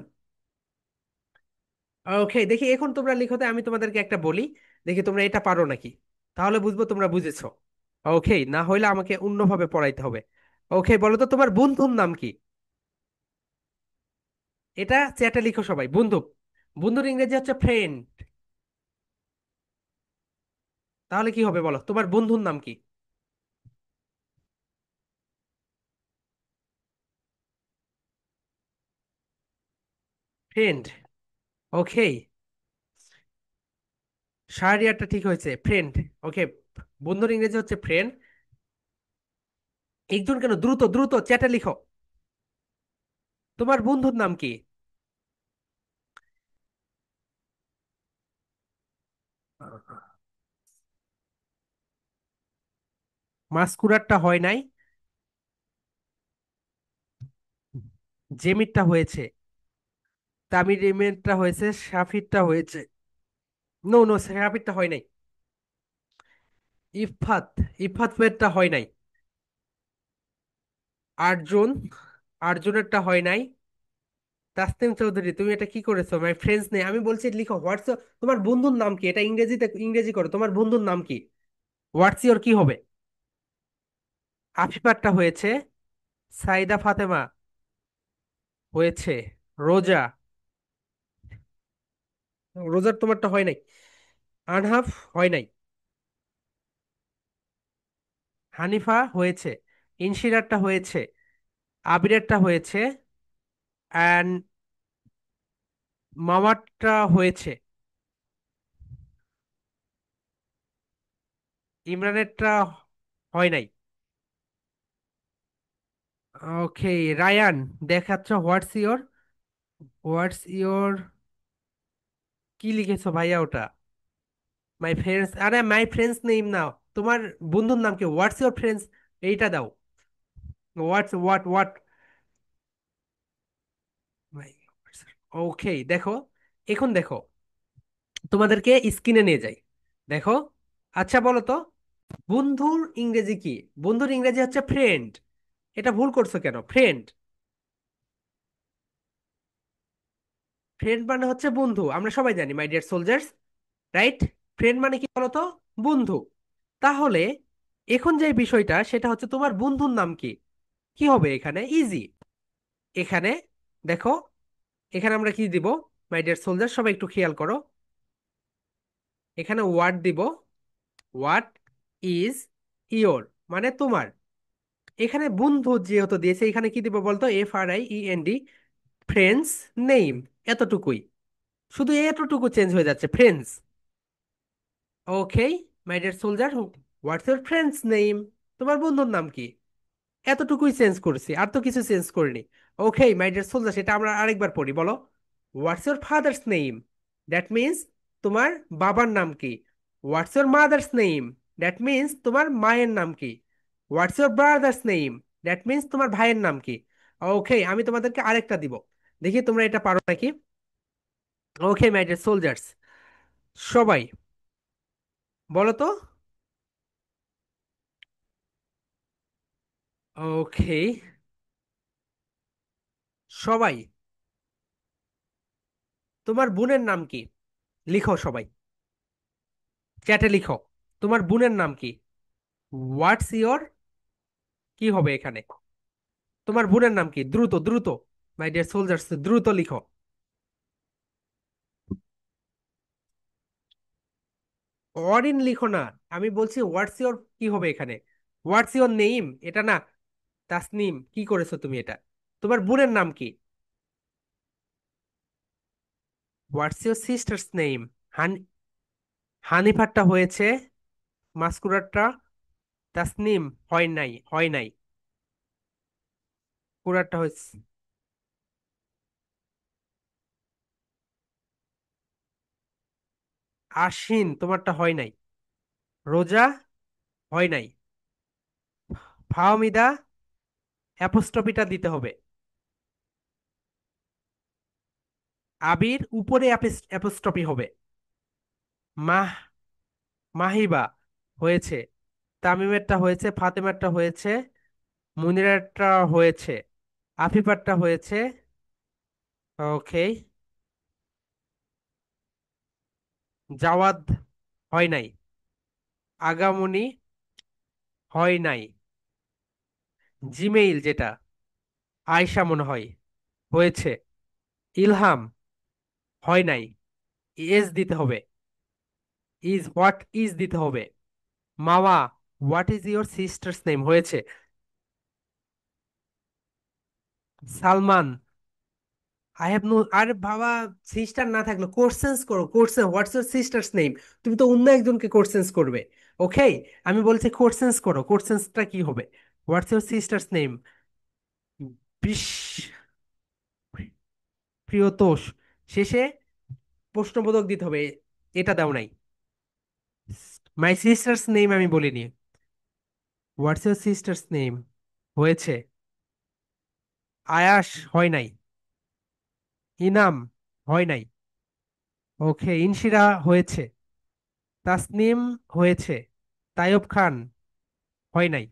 ওকে, দেখি এখন তোমরা লিখোতে আমি তোমাদেরকে একটা বলি, দেখি তোমরা এটা পারো নাকি, তাহলে বুঝবো তোমরা বুঝেছো। ওকে, না হইলে আমাকে অন্যভাবে পড়াইতে হবে। ওকে, বলো তো তোমার বন্ধুর নাম কি? এটা চ্যাটে লিখো সবাই, বন্ধু। বন্ধুর ইংরেজি হচ্ছে ফ্রেন্ড। তাহলে কি হবে বলো, তোমার বন্ধুর নাম কি? ফ্রেন্ড। ওকে, শাহরিয়ারটা ঠিক হয়েছে, ফ্রেন্ড। ওকে, বন্ধুর ইংরেজি হচ্ছে ফ্রেন্ড। একজন কেন, দ্রুত দ্রুত চ্যাটে লিখো, তোমার বন্ধুর নাম কি? মাস্কুরারটা হয় নাই, জেমিরটা হয়েছে, তামিরিমেরটা হয়েছে, সাফিরটা হয়েছে। নো নো, সাফিরটা হয় নাই। ইফাত, ইফাত পেরটা হয় নাই। আর্জুন, আর্জুনেরটা হয় নাই। তাসনিম চৌধুরী, তুমি এটা কি করেছো? মাই ফ্রেন্ডস নেই, আমি বলছি লিখো হোয়াটস, তোমার বন্ধুর নাম কি, এটা ইংরেজিতে ইংরেজি করো, তোমার বন্ধুর নাম কি? হোয়াটস ইওর কি হবে? আফিফারটা হয়েছে, সাইদা ফাতেমা হয়েছে, রোজা, রোজার তোমারটা হয় নাই। আনহাফ হয় নাই। হানিফা হয়েছে, ইনশিরারটা হয়েছে, আবিরেরটা হয়েছে, অ্যান্ড মামারটা হয়েছে, ইমরানেরটা হয় নাই। ওকে, রায়ান দেখাচ্ছ, হোয়াটস ইওর কি লিখেছো ভাইয়া ওটা? মাই ফ্রেন্ডস, আরে মাই ফ্রেন্ডস নেম নাও, তোমার বন্ধুর নাম কি? হোয়াটস ইওর ফ্রেন্ডস, এইটা দাও। হোয়াট ওকে, দেখো, এখন দেখো, তোমাদেরকে স্ক্রিনে নিয়ে যাই, দেখো। আচ্ছা বলো তো, বন্ধুর ইংরেজি কি? বন্ধুর ইংরেজি হচ্ছে ফ্রেন্ড। এটা ভুল করছো কেন? ফ্রেন্ড, ফ্রেন্ড মানে হচ্ছে বন্ধু, আমরা সবাই জানি my dear soldiers, right? Friend মানে কি বলতো? বন্ধু। তাহলে এখন যে বিষয়টা সেটা হচ্ছে তোমার বন্ধুর নাম কি? কি হবে এখানে? ইজি। এখানে দেখো, এখানে আমরা কি দিব? মাই ডিয়ার সোলজার, সবাই একটু খেয়াল করো। এখানে ওয়ার্ড দিব। হোয়াট ইজ ইয়োর, মানে তোমার। এখানে বন্ধু যেহেতু দিয়েছে, এখানে কি দিব বলতো? FRIEND, ফ্রেন্ডস নেম, এতটুকুই। শুধু এতটুকু চেঞ্জ হয়ে যাচ্ছে, friends. Okay my dear soldier, what's your friend's name? তোমার বন্ধুর নাম কি? এতটুকুই চেঞ্জ করেছি, আর তো কিছু চেঞ্জ করিনি। ওকে মাই ডিয়ার সোলজার, সেটা আমরা আরেকবার পড়ি, বলো। What's your father's name? That means তোমার বাবার নাম কি? What's your mother's name? That means তোমার মায়ের নাম কি? What's your brother's name? That means তোমার ভাইয়ের নাম কি? ওকে, আমি তোমাদেরকে আরেকটা দিব, দেখি তোমরা এটা পারো নাকি। ওকে মাই ডিয়ার সোলজার্স, সবাই বলো তো। ওকে, সবাই, তোমার বোনের নাম কি? লিখো সবাই, চ্যাটে লিখো। তোমার বোনের নাম কি? হোয়াটস ইয়োর, কি হবে এখানে? তোমার বোনের নাম কি? দ্রুত দ্রুত, মাই ডিয়ার সোলজার্স, দ্রুত লিখো। অরিন লিখো না, আমি বলছি হোয়াটস ইয়োর, কি হবে এখানে? হোয়াটস ইয়োর নেম, এটা না। তাসনিম, কি করেছো তুমি এটা? তোমার বোনের নাম কি? What's your sister's name? হান, হানিফারটা হয়েছে, মাস্কুরারটা। তাসনিম, হয় নাই, হয় নাই। কুরারটা হয়েছে। আশিন, তোমারটা হয় নাই। রোজা, হয় নাই। ফাহমিদা, অ্যাপোস্ট্রফিটা দিতে হবে। আবির, উপরে অ্যাপোস্ট্রফি হবে। মাহ, মাহিবা, হয়েছে। তামিমেরটা হয়েছে, ফাতেমারটা হয়েছে, মুনিরারটা হয়েছে, আফিফারটা হয়েছে। ওকে, জাওয়াদ, হয় নাই। আগামনী, হয় নাই। জিমেইল যেটা, আয়শা মনে হয়, হয়েছে। ইলহাম, হয় নাই। এস দিতে হবে। ইজ, হোয়াট ইজ দিতে হবে। Mawa, what is your sister's name, হয়েছে। সালমান, আই হ্যাভ নো, আরে বাবা, সিস্টার না থাকলে কোশ্চেন্স করো, question, what's your sister's name. তুমি তো অন্য একজনকে কোশ্চেন্স করবে। ওকে, আমি বলছি কোশ্চেন্স করো, কোশ্চেন্সটা কি হবে? হোয়াটস ইউর সিস্টার্স নেম? বিশ, প্রিয়তোষ, শেষে প্রশ্নবোধক দিতে হবে, এটা দাও নাই। মাই সিস্টার্স নেম আমি বলিনি। হোয়াটস ইউর সিস্টার্স নেম, হয়েছে। আয়াস, হয় নাই। ইনাম, হয় নাই। ওকে, ইনশিরা, হয়েছে। তাসনিম, হয়েছে। তাইয়ব খান, হয় নাই।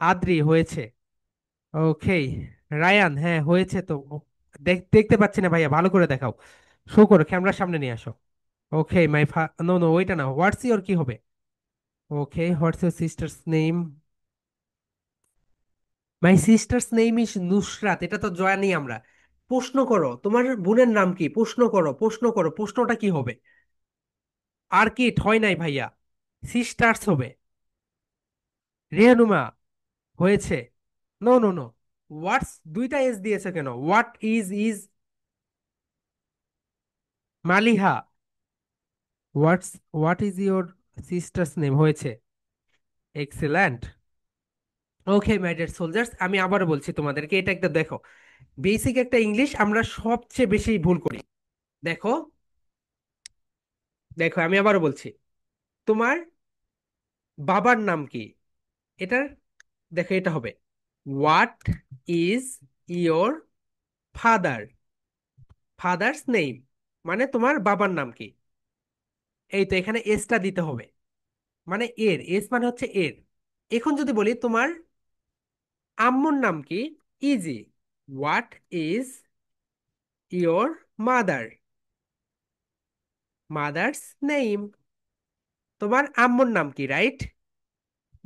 আদ্রি, হয়েছে। ওকে, রায়ান, হ্যাঁ হয়েছে তো। দেখতে পাচ্ছি না ভাইয়া, ভালো করে দেখাও, শো করো, ক্যামেরার সামনে নিয়ে আসো। ওকে মাই নো নো, ওইটা না, হোয়াটস ইওর কি হবে? Okay, what's your sister's name? My sister's name is Nusrat, এটা তো জানি আমরা। প্রশ্ন করো, তোমার বোনের নাম কি? প্রশ্ন করো, প্রশ্ন করো, প্রশ্নটা কি হবে? আর কি, হয় নাই ভাইয়া, সিস্টার্স হবে। রেহনুমা, হয়েছে। নো নো নো, হোয়াটস দুইটা এস দিয়েছে কেন? What is, is. Maliha, what is your sister's name, হয়েছে। Excellent. Okay my dear soldiers, আমি আবারও বলছি তোমাদেরকে, এটা একটা দেখো, বেসিক একটা ইংলিশ আমরা সবচেয়ে বেশি ভুল করি। দেখো, দেখো আমি আবারও বলছি, তোমার বাবার নাম কি? এটার, দেখো এটা হবে, what is your father, father's name, মানে তোমার বাবার নাম কি? এই তো, এখানে এসটা দিতে হবে। মানে এর, এস মানে হচ্ছে এর। এখন যদি বলি তোমার আম্মুর নাম কি, easy, what is your mother, mother's name. তোমার আম্মুর নাম কি, রাইট?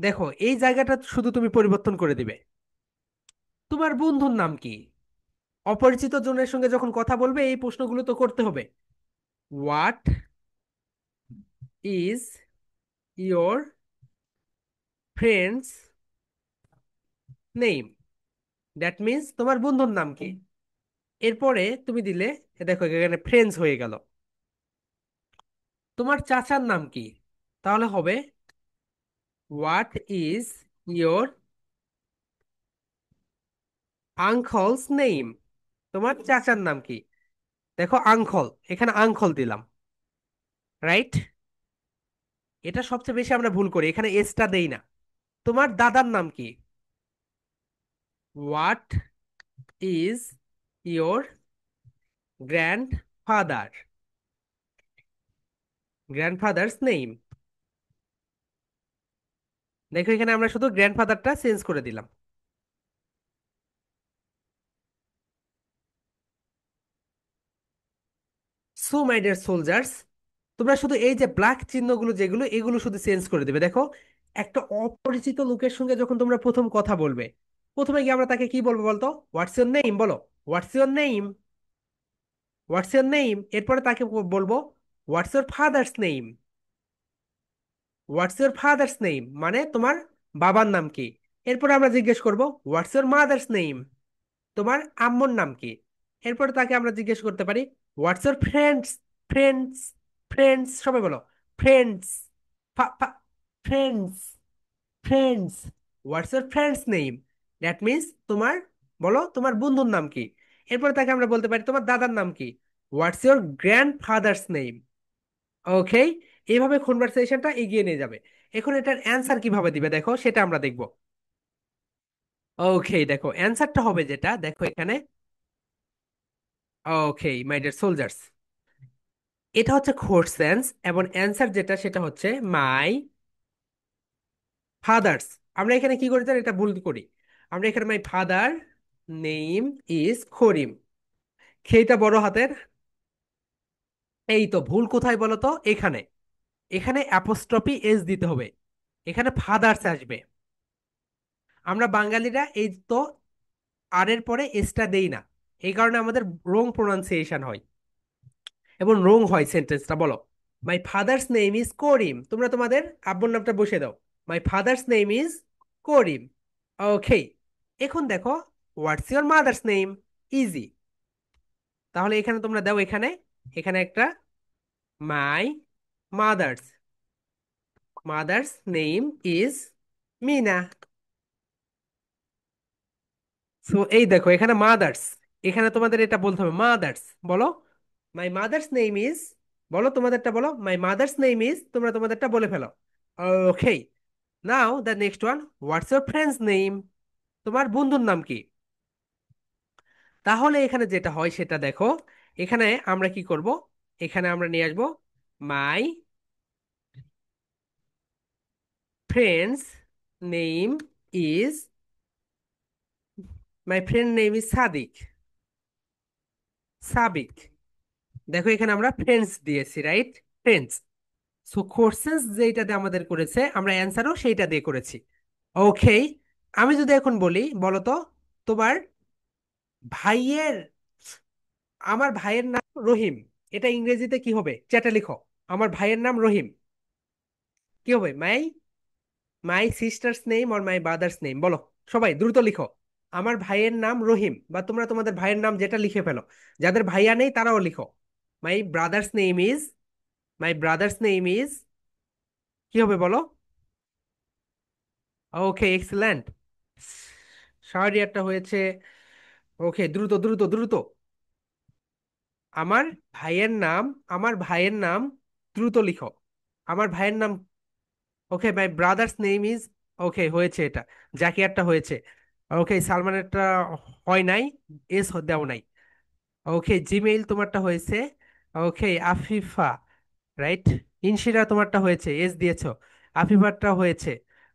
দেখো এই জায়গাটা শুধু তুমি পরিবর্তন করে দিবে। তোমার বন্ধুর নাম কি? অপরিচিত জনের সঙ্গে যখন কথা বলবে এই প্রশ্নগুলো তো করতে হবে। What is your friends name, that means তোমার বন্ধুর নাম কি। এরপরে তুমি দিলে, দেখো এখানে ফ্রেন্ডস হয়ে গেল। তোমার চাচার নাম কি? তাহলে হবে what is your uncle's name, তোমার চাচার নাম কি। দেখো আঙ্কল, এখানে আঙ্কল দিলাম, রাইট? এটা সবচেয়ে বেশি আমরা ভুল করি, এখানে এসটা দেই না। তোমার দাদার নাম কি? What is your grand father, grandfathers name. দেখো এখানে আমরা শুধু গ্র্যান্ডফাদারটা চেঞ্জ করে দিলাম। সো মাই ডিয়ার সোলজার্স, তোমরা শুধু এই যে ব্ল্যাক চিহ্নগুলো যেগুলো, এগুলো শুধু চেঞ্জ করে দেবে। দেখো একটা অপরিচিত লোকের সঙ্গে যখন তোমরা প্রথম কথা বলবে, প্রথমে গিয়ে আমরা তাকে কি বলবো বলতো? হোয়াটস ইউর নেম বলো, what's your name, what's your name. এরপরে তাকে বলবো হোয়াটস your father's name, what's your father's name মানে তোমার বাবার নাম কি। এরপরে আমরা জিজ্ঞেস করব হোয়াটস ইউর মাদার্স নেম, তোমার আম্মুর নাম কি। এরপরে তাকে আমরা জিজ্ঞেস করতে পারি হোয়াটস ইউর ফ্রেন্ডস, ফ্রেন্ডস, ফ্রেন্ডস সবাই বলো, friends, friends, friends, what's your friend's name, that means তোমার, বলো তোমার বন্ধুর নাম কি। এরপরে তাকে আমরা বলতে পারি তোমার দাদার নাম কি, what's your grand father's name. Okay, এইভাবে কনভারসেশনটা এগিয়ে নিয়ে যাবে। এখন এটার অ্যান্সার কিভাবে দিবে দেখো, সেটা আমরা দেখব। ওকে, দেখো অ্যান্সারটা হবে যেটা, দেখো এখানে। ওকে মাই ডিয়ার সোলজার্স, এটা হচ্ছে কোশ্চেন্স, এবং অ্যান্সার যেটা সেটা হচ্ছে মাই ফাদার্স। আমরা এখানে কি করি জানেন? এটা ভুল করি। আমরা এখানে মাই ফাদার নেম ইজ করিম, খেইটা বড় হাতের। এই তো ভুল কোথায় বলো তো? এখানে, এখানে অ্যাপোস্ট্রফি এস দিতে হবে, এখানে ফাদার্স আসবে। আমরা বাঙালিরা এই তো আর এর পরে এসটা দেই না, এই কারণে আমাদের রং প্রোনাউন্সিয়েশন হয় এবং রং হয় সেন্টেন্সটা। বলো my father's name is Karim, তোমরা তোমাদের আব্বুর নামটা বসে দাও, my father's name is Karim. Okay, এখন দেখো what's your mother's name, easy. তাহলে এখানে তোমরা দাও, এখানে, এখানে একটা my mother's, mother's name is Mina. So এই দেখো এখানে মাদার্স, এখানে তোমাদের এটা বলতে হবে মাদার্স। বলো মাই মাদার্স নেম ইজ, বলো তোমাদেরটা বলো মাই মাদার্স নেম ইজ, তোমরা তোমাদেরটা বলে ফেলো। Okay, now the next one, what's your friend's name, তোমার বন্ধুর নাম কি। তাহলে এখানে যেটা হয় সেটা দেখো, এখানে আমরা কি করব, এখানে আমরা নিয়ে আসবো my friend's name is, my friend name is Sadiq, Sabik. দেখো এখানে আমরা ফ্রেন্ডস দিয়েছি, রাইট? ফ্রেন্ডস। সো কোশ্চেন্স যেইটাতে আমাদের করেছে, আমরা অ্যান্সারও সেইটা দিয়ে করেছি। ওকে, আমি যদি এখন বলি বলো তো তোমার ভাইয়ের, আমার ভাইয়ের নাম রহিম, এটা ইংরেজিতে কি হবে? চ্যাটে লিখো, আমার ভাইয়ের নাম রহিম, কি হবে? My, my sister's name or my brother's name, বলো সবাই দ্রুত লিখো। আমার ভাইয়ের নাম রহিম, বা তোমরা তোমাদের ভাইয়ের নাম যেটা লিখে ফেলো, যাদের ভাইয়া নেই তারাও লিখো। My brother's name is, my brother's name is, কি হবে বলো? ওকে এক্সেলেন্ট, শাহরিয়ারটা হয়েছে। ওকে, দ্রুত দ্রুত দ্রুত। আমার ভাইয়ের নাম, আমার ভাইয়ের নাম, দ্রুত লিখো। আমার ভাইয়ের নাম, ওকে মাই ব্রাদার্স নেম ইজ, ওকে হয়েছে এটা। জাকিয়ারটা হয়েছে। ওকে সালমানেরটা হয় নাই, এস দেও নাই। ওকে জিমেইল তোমারটা হয়েছে। ওকে আফিফা, রাইট? ইনশিরা তোমারটা হয়েছে, এস দিয়েছো। আফিফারটা হয়েছে।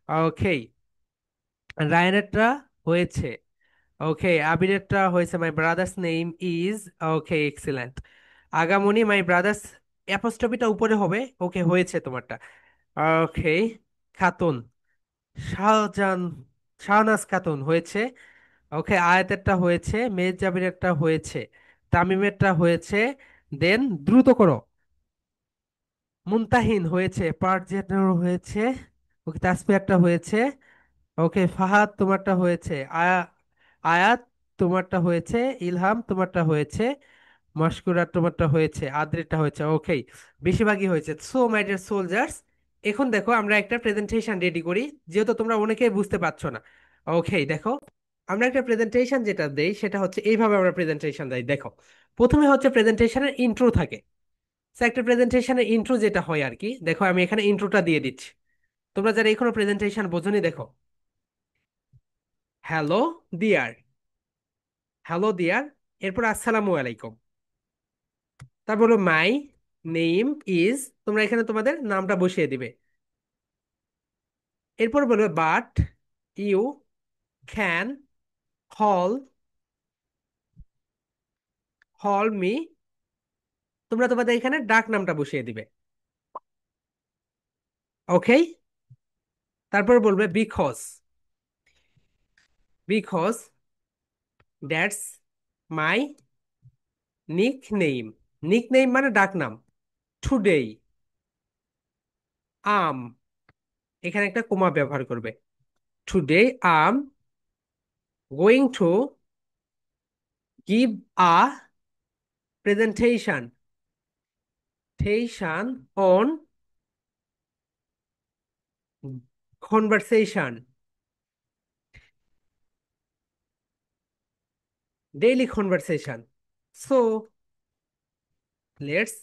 ওকে, রায়ানেরটা হয়েছে। ওকে, আবিরেরটা হয়েছে। My brother's name is. Okay, excellent. Agamoni, my brother's অ্যাপোস্ট্রফিটা উপরে হবে। ওকে, হয়েছে তোমারটা। ওকে, খাতুন, শাহজাহান, শাহনাজ খাতুন হয়েছে। ওকে, আয়াতেরটা হয়েছে, মেজ জাবিরেরটা হয়েছে, তামিমেরটা হয়েছে। দেন দ্রুত করো। মুনতাহিন হয়েছে, পারজেনের হয়েছে। ওকে, তাসফিয়ারটা হয়েছে। ওকে, ফাহাদ তোমারটা হয়েছে। আয়াত তোমারটা হয়েছে। ইলহাম তোমারটা হয়েছে। মস্কুরার তোমারটা হয়েছে। আদ্রিরটা হয়েছে। ওকে, বেশিরভাগই হয়েছে। সো মাই ডিয়ার সোলজার্স, এখন দেখো আমরা একটা প্রেজেন্টেশন রেডি করি, যেহেতু তোমরা অনেকেই বুঝতে পারছো না। ওকে, দেখো, আমরা একটা প্রেজেন্টেশন যেটা দেই সেটা হচ্ছে এইভাবে আমরা প্রেজেন্টেশন দেই। দেখো, প্রথমে হচ্ছে প্রেজেন্টেশনের ইন্ট্রো থাকে। So, একটা প্রেজেন্টেশনের ইন্ট্রো যেটা হয় আর কি, দেখো আমি এখানে ইন্ট্রোটা দিয়ে দিচ্ছি। তোমরা যারা এখনো প্রেজেন্টেশন বোঝোনি, দেখো, হ্যালো দিয়ার, হ্যালো দিয়ার, এরপর আসসালামু আলাইকুম, তারপর হলো মাই নেম ইজ, তোমরা এখানে তোমাদের নামটা বসিয়ে দিবে। এরপর বলবে বাট ইউ ক্যান হল হল মি, তোমরা তোমাদের এখানে ডাক নামটা বসিয়ে দিবে। ওকে, তারপর বলবে because, because that's my nickname, nick name মানে ডাক নাম। টুডে আম, এখানে একটা কোমা ব্যবহার করবে। Today am going to give a presentation, টেশন on conversation, daily conversation. So let's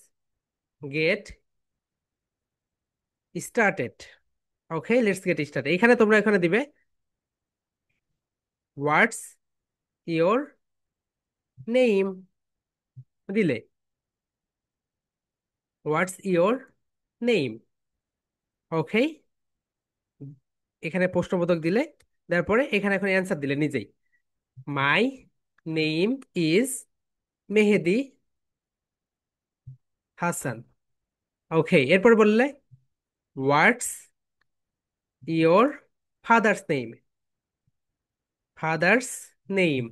get started. Okay, let's get started. এখানে তোমরা এখানে দিবে what's your name, দিলে what's your name. ওকে, এখানে প্রশ্নবোধক দিলে, তারপরে এখানে এখন অ্যান্সার দিলে নিজেই। My name is Mehedi Hasan. Okay, এরপর বললে what's your father's name, father's name.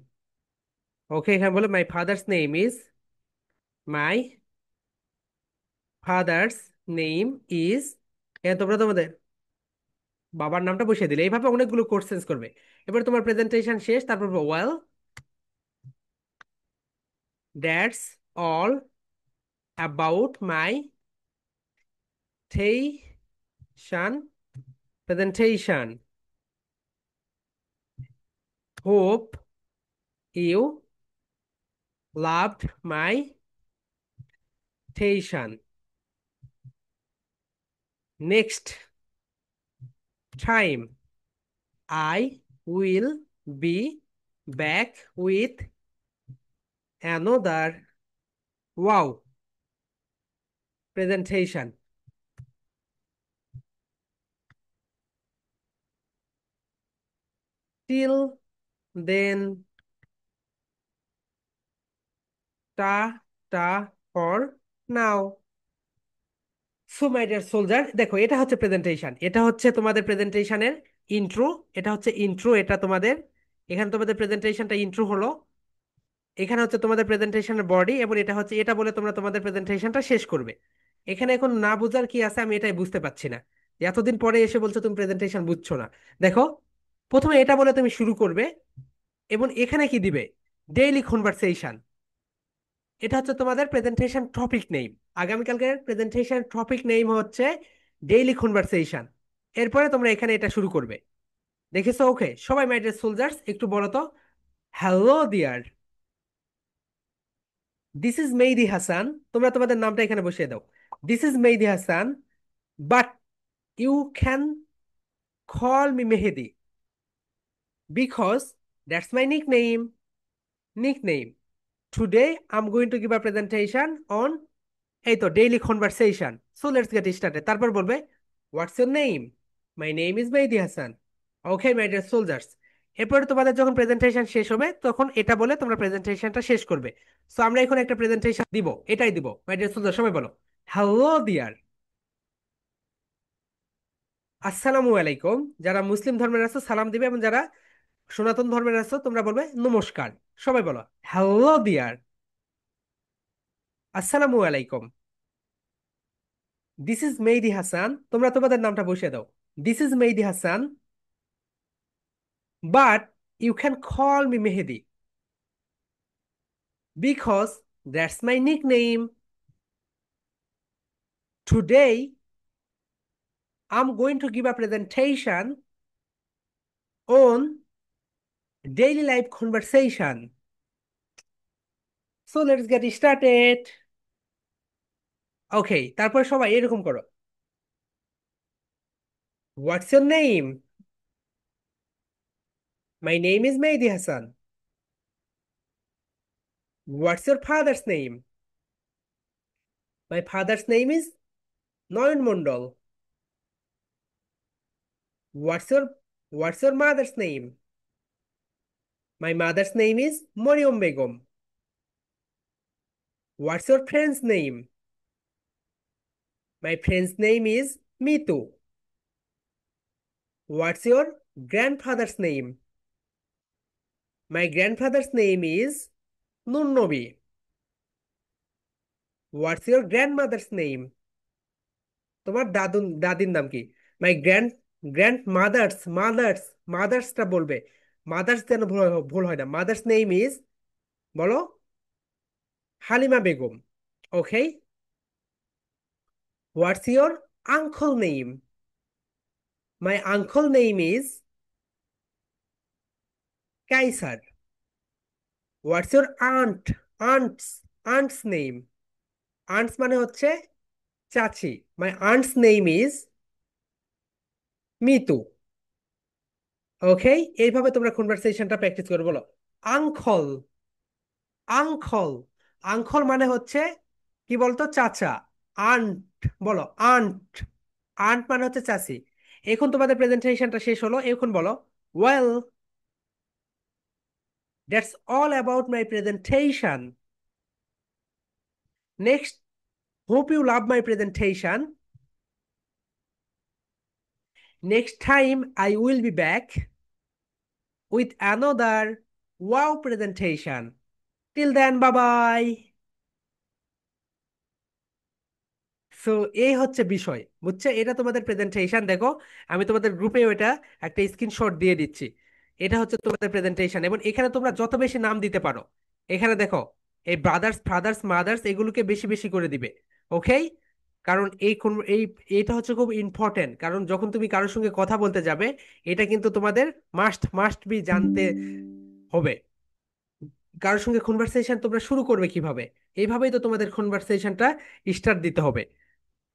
Okay, এখানে বলে my father's name is, my father's name is, তোমরা তোমাদের বাবার নামটা বসিয়ে দিলে। এইভাবে অনেকগুলো কোশ্চেন্স করবে। এবার তোমার প্রেজেন্টেশন শেষ, তারপর well that's all about my টেশন presentation, hope you loved my টেশন, next time I will be back with another wow presentation. Till then, ta ta for now. So my dear soldier, দেখো এটা হচ্ছে presentation, এটা হচ্ছে তোমাদের প্রেজেন্টেশনের intro. এটা হচ্ছে ইন্ট্রো, এটা তোমাদের, এখানে তোমাদের প্রেজেন্টেশনটা ইন্ট্রো হলো। এখানে হচ্ছে তোমাদের প্রেজেন্টেশনের বডি, এবং এটা হচ্ছে, এটা বলে তোমরা তোমাদের প্রেজেন্টেশনটা শেষ করবে। এখানে এখন না বোঝার কি আছে, আমি এটাই বুঝতে পারছি না। এতদিন পরে এসে বলছো তুমি প্রেজেন্টেশন বুঝছো না। দেখো, প্রথমে এটা বলে তুমি শুরু করবে, এবং এখানে কি দিবে, ডেইলি কনভারসেশন। এটা হচ্ছে তোমাদের প্রেজেন্টেশন টপিক নেম। আগামীকালকের প্রেজেন্টেশন টপিক নেম হচ্ছে ডেইলি কনভারসেশন। এরপরে তোমরা এখানে এটা শুরু করবে। দেখেছো? ওকে, সবাই মাই ডিয়ার সোলজার্স একটু বলো তো, hello dear, this is Mehedi Hasan. তোমরা তোমাদের নামটা এখানে বসিয়ে দাও। This is Mehedi Hasan, but you can call me Mehedi because that's my nickname, nickname. Today I am going to give a presentation on, এই তো, daily conversation. So let's get started. তারপর বলবে what's your name, my name is Mehedi Hasan. Okay my dear soldiers, এরপরে তোমাদের যখন presentation শেষ হবে তখন এটা বলে তোমরা প্রেজেন্টেশনটা শেষ করবে। সো আমরা এখন একটা প্রেজেন্টেশন দিব, এটাই দিব। মাই ডিয়ার সোলজার, সবাই বলো হ্যালো ডিয়ার। আসসালামু আলাইকুম। যারা মুসলিম ধর্মের আছো সালাম দিবে, এবং যারা সনাতন ধর্মের আছো তোমরা বলবে নমস্কার। সবাই বলো হ্যালো ডিয়ার। আসসালামু আলাইকুম। This is Mehedi Hasan. তোমরা তোমাদের নামটা বসিয়ে দাও। This is Mehedi Hasan, but you can call me Mehedi because that's my nickname. Today, I'm going to give a presentation on daily life conversation. So let's get started. Okay, তারপর সবাই এরকম করো। What's your name? My name is Mehdi Hassan. What's your father's name? My father's name is Noyan Mondol. What's your What's your mother's name? My mother's name is Moriam Begum. What's your friend's name? My friend's name is Mitu. What's your grandfather's name? My grandfather's name is Nunnobi. What's your grandmother's name? তোমার দাদির নাম কি? মাই মাদার্সটা বলবে। Mother's যেন ভুল হয় না। Mother's name is, বলো, Halima Begum. Okay. What's your uncle name? My uncle name is Kaisar. What's your aunt's name? Aunt's মানে হচ্ছে চাচি। My aunt's name is Mitu. Okay. এইভাবে তোমরা কনভারসেশনটা প্র্যাকটিস করে বলো আঙ্কল, আঙ্কল। আঙ্কল মানে হচ্ছে কি বলতো, চাচা। আন্ট, বলো আন্ট। আন্ট মানে হচ্ছে চাচি। এখন তোমাদের প্রেজেন্টেশনটা শেষ হলো, এখন বলো well, that's all about my presentation. Next, hope you love my presentation. Next time I will be back with another wow presentation. Till then, bye bye. So এই হচ্ছে বিষয়, বুঝছো? এটা তোমাদের প্রেজেন্টেশন। দেখো, আমি তোমাদের গ্রুপে ওইটা একটা স্ক্রিনশট দিয়ে দিচ্ছি। এটা হচ্ছে তোমাদের প্রেজেন্টেশন, এবং এখানে তোমরা যত বেশি নাম দিতে পারো। এখানে দেখো, এই ব্রাদার্স, ফাদার্স, মাদার্স এগুলোকে বেশি বেশি করে দিবে। ওকে? কারণ এটা হচ্ছে খুব ইম্পর্টেন্ট, কারণ যখন তুমি কারোর সঙ্গে কথা বলতে যাবে, এটা কিন্তু তোমাদের মাস্ট মাস্ট বি জানতে হবে। কারোর সঙ্গে কনভারসেশন তোমরা শুরু করবে কিভাবে? এইভাবেই তো তোমাদের কনভারসেশনটা স্টার্ট দিতে হবে।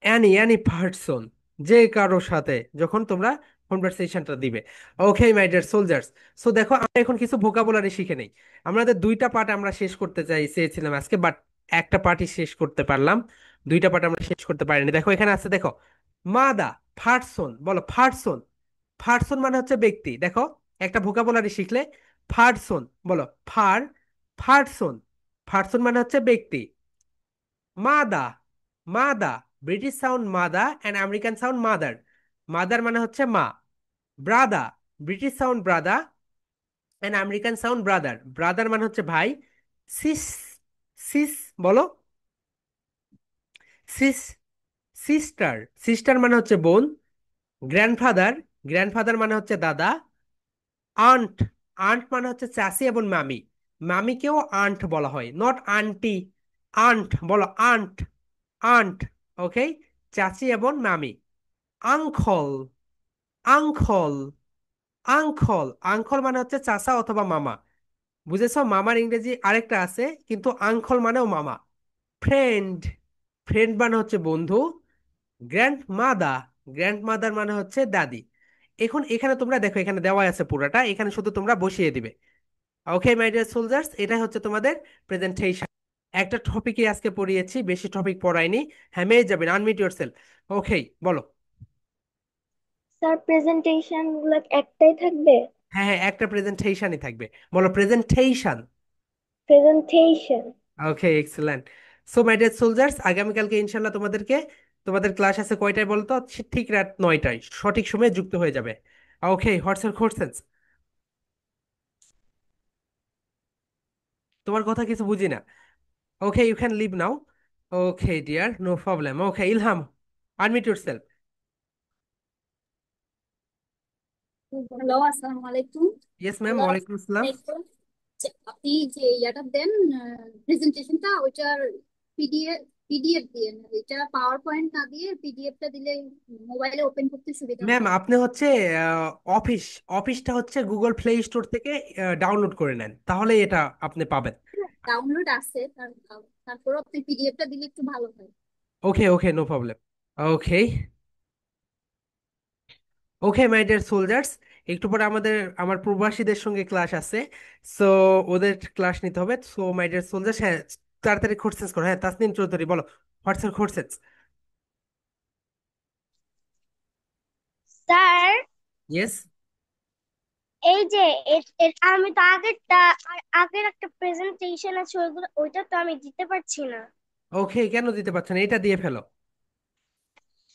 অ্যানি পার্সন, যে কারো সাথে যখন তোমরা কনভারসেশনটা দিবে। Okay my dear soldiers, so দেখো আমরা এখন কিছু ভোকাবুলারি শিখে নেই। আমাদের দুইটা পার্ট আমরা শেষ করতে চেয়েছিলাম আজকে, বাট একটা পার্টই শেষ করতে পারলাম, দুইটা পার্ট আমরা শেষ করতে পারিনি। দেখো এখানে আছে, দেখো মাদা, পার্সন, বলো পার্সন। পার্সন মানে হচ্ছে ব্যক্তি। দেখো একটা ভোকাবুলারি শিখলে, পার্সন, বলো পার্সন। পার্সন মানে হচ্ছে ব্যক্তি। মাদা, মাদা, ব্রিটিশ সাউন্ড মাদা and American sound mother. Mother মানে হচ্ছে মা। Brother, British sound brother and American sound brother. Brother মানে হচ্ছে ভাই। সিস, সিস, বলো সিস। সিস্টার, সিস্টার মানে হচ্ছে বোন। গ্র্যান্ডফাদার, গ্র্যান্ডফাদার মানে হচ্ছে দাদা। আন্ট, আন্ট মানে হচ্ছে চাচি এবং মামি। মামিকেও আন্ট বলা হয়, নট আন্টি। আন্ট, বলো আন্ট, আন্ট। ওকে, চাচি এবং মামি। Uncle, uncle, uncle. আঙ্কল মানে হচ্ছে চাচা অথবা মামা। বুঝেছো? মামার ইংরেজি আরেকটা আছে, কিন্তু আঙ্কল মানেও মামা। ফ্রেন্ড, ফ্রেন্ড মানে হচ্ছে বন্ধু। গ্র্যান্ড মাদার, গ্র্যান্ড মাদার মানে হচ্ছে দাদি। এখন এখানে তোমরা দেখো, এখানে দেওয়া আছে পুরাটা, এখানে শুধু তোমরা বসিয়ে দিবে। ওকে মাই ডিয়ার সোলজার্স, এটা হচ্ছে তোমাদের প্রেজেন্টেশন। একটা টপিকে আজকে পড়িয়েছি, বেশি টপিক পড়াইনি। হ্যাঁ মেয়ে যাবেন, আনমিট ইয়োর সেলফ। ওকে, বলো। স্যার প্রেজেন্টেশন গুলো একটাই থাকবে? হ্যাঁ হ্যাঁ, একটা প্রেজেন্টেশনই থাকবে। বলো presentation. Presentation. Okay, excellent. So my dear soldiers, আগামীকালকে ইনশাল্লাহ তোমাদের ক্লাস আছে কয়টায় বলো তো? ঠিক রাত 9টায় সঠিক সময়ে যুক্ত হয়ে যাবে। Okay, what's up questions? তোমার কথা কিছু বুঝি না। Okay, you can leave now. Okay dear, no problem. Okay Ilham, unmute yourself. Hello, আসসালামু আলাইকুম। ইয়েস ম্যাম, আল্লাহ ওয়ালাইকুম আসসালাম। আলাইকুম। আপনি যে ইয়াটা দেন, প্রেজেন্টেশনটা, ওইটার পিডিএফ দিয়ে না, এটা পাওয়ার পয়েন্ট না দিয়ে পিডিএফটা দিলে মোবাইলে ওপেন করতে সুবিধা ম্যাম হয়। আপনি হচ্ছে অফিস অফিসটা হচ্ছে গুগল প্লে স্টোর থেকে ডাউনলোড করে নেন, তাহলে এটা আপনি পাবেন। ডাউনলোড আছে তারপর আপনি পিডিএফটা দিলে একটু ভালো হয়। Okay okay, no problem. Okay okay my dear soldiers, একটু পরে আমার প্রবাসীদের সঙ্গে ক্লাস আছে। সো ওদের ক্লাস নিতে হবে। সো মাই ডিয়ার সোলজার্স, হ্যাঁ তাড়াতাড়ি কোশ্চেন্স করো। হ্যাঁ তাসনিম চৌধুরী বলো, হোয়াটসঅ্যাপ কোশ্চেন্স? Sir, yes. এই যে আমি তো আগের একটা প্রেজেন্টেশন আছে, ওইটা তো আমি দিতে পারছি না। ওকে, কেন দিতে পারছো না? এটা দিয়ে ফেলো।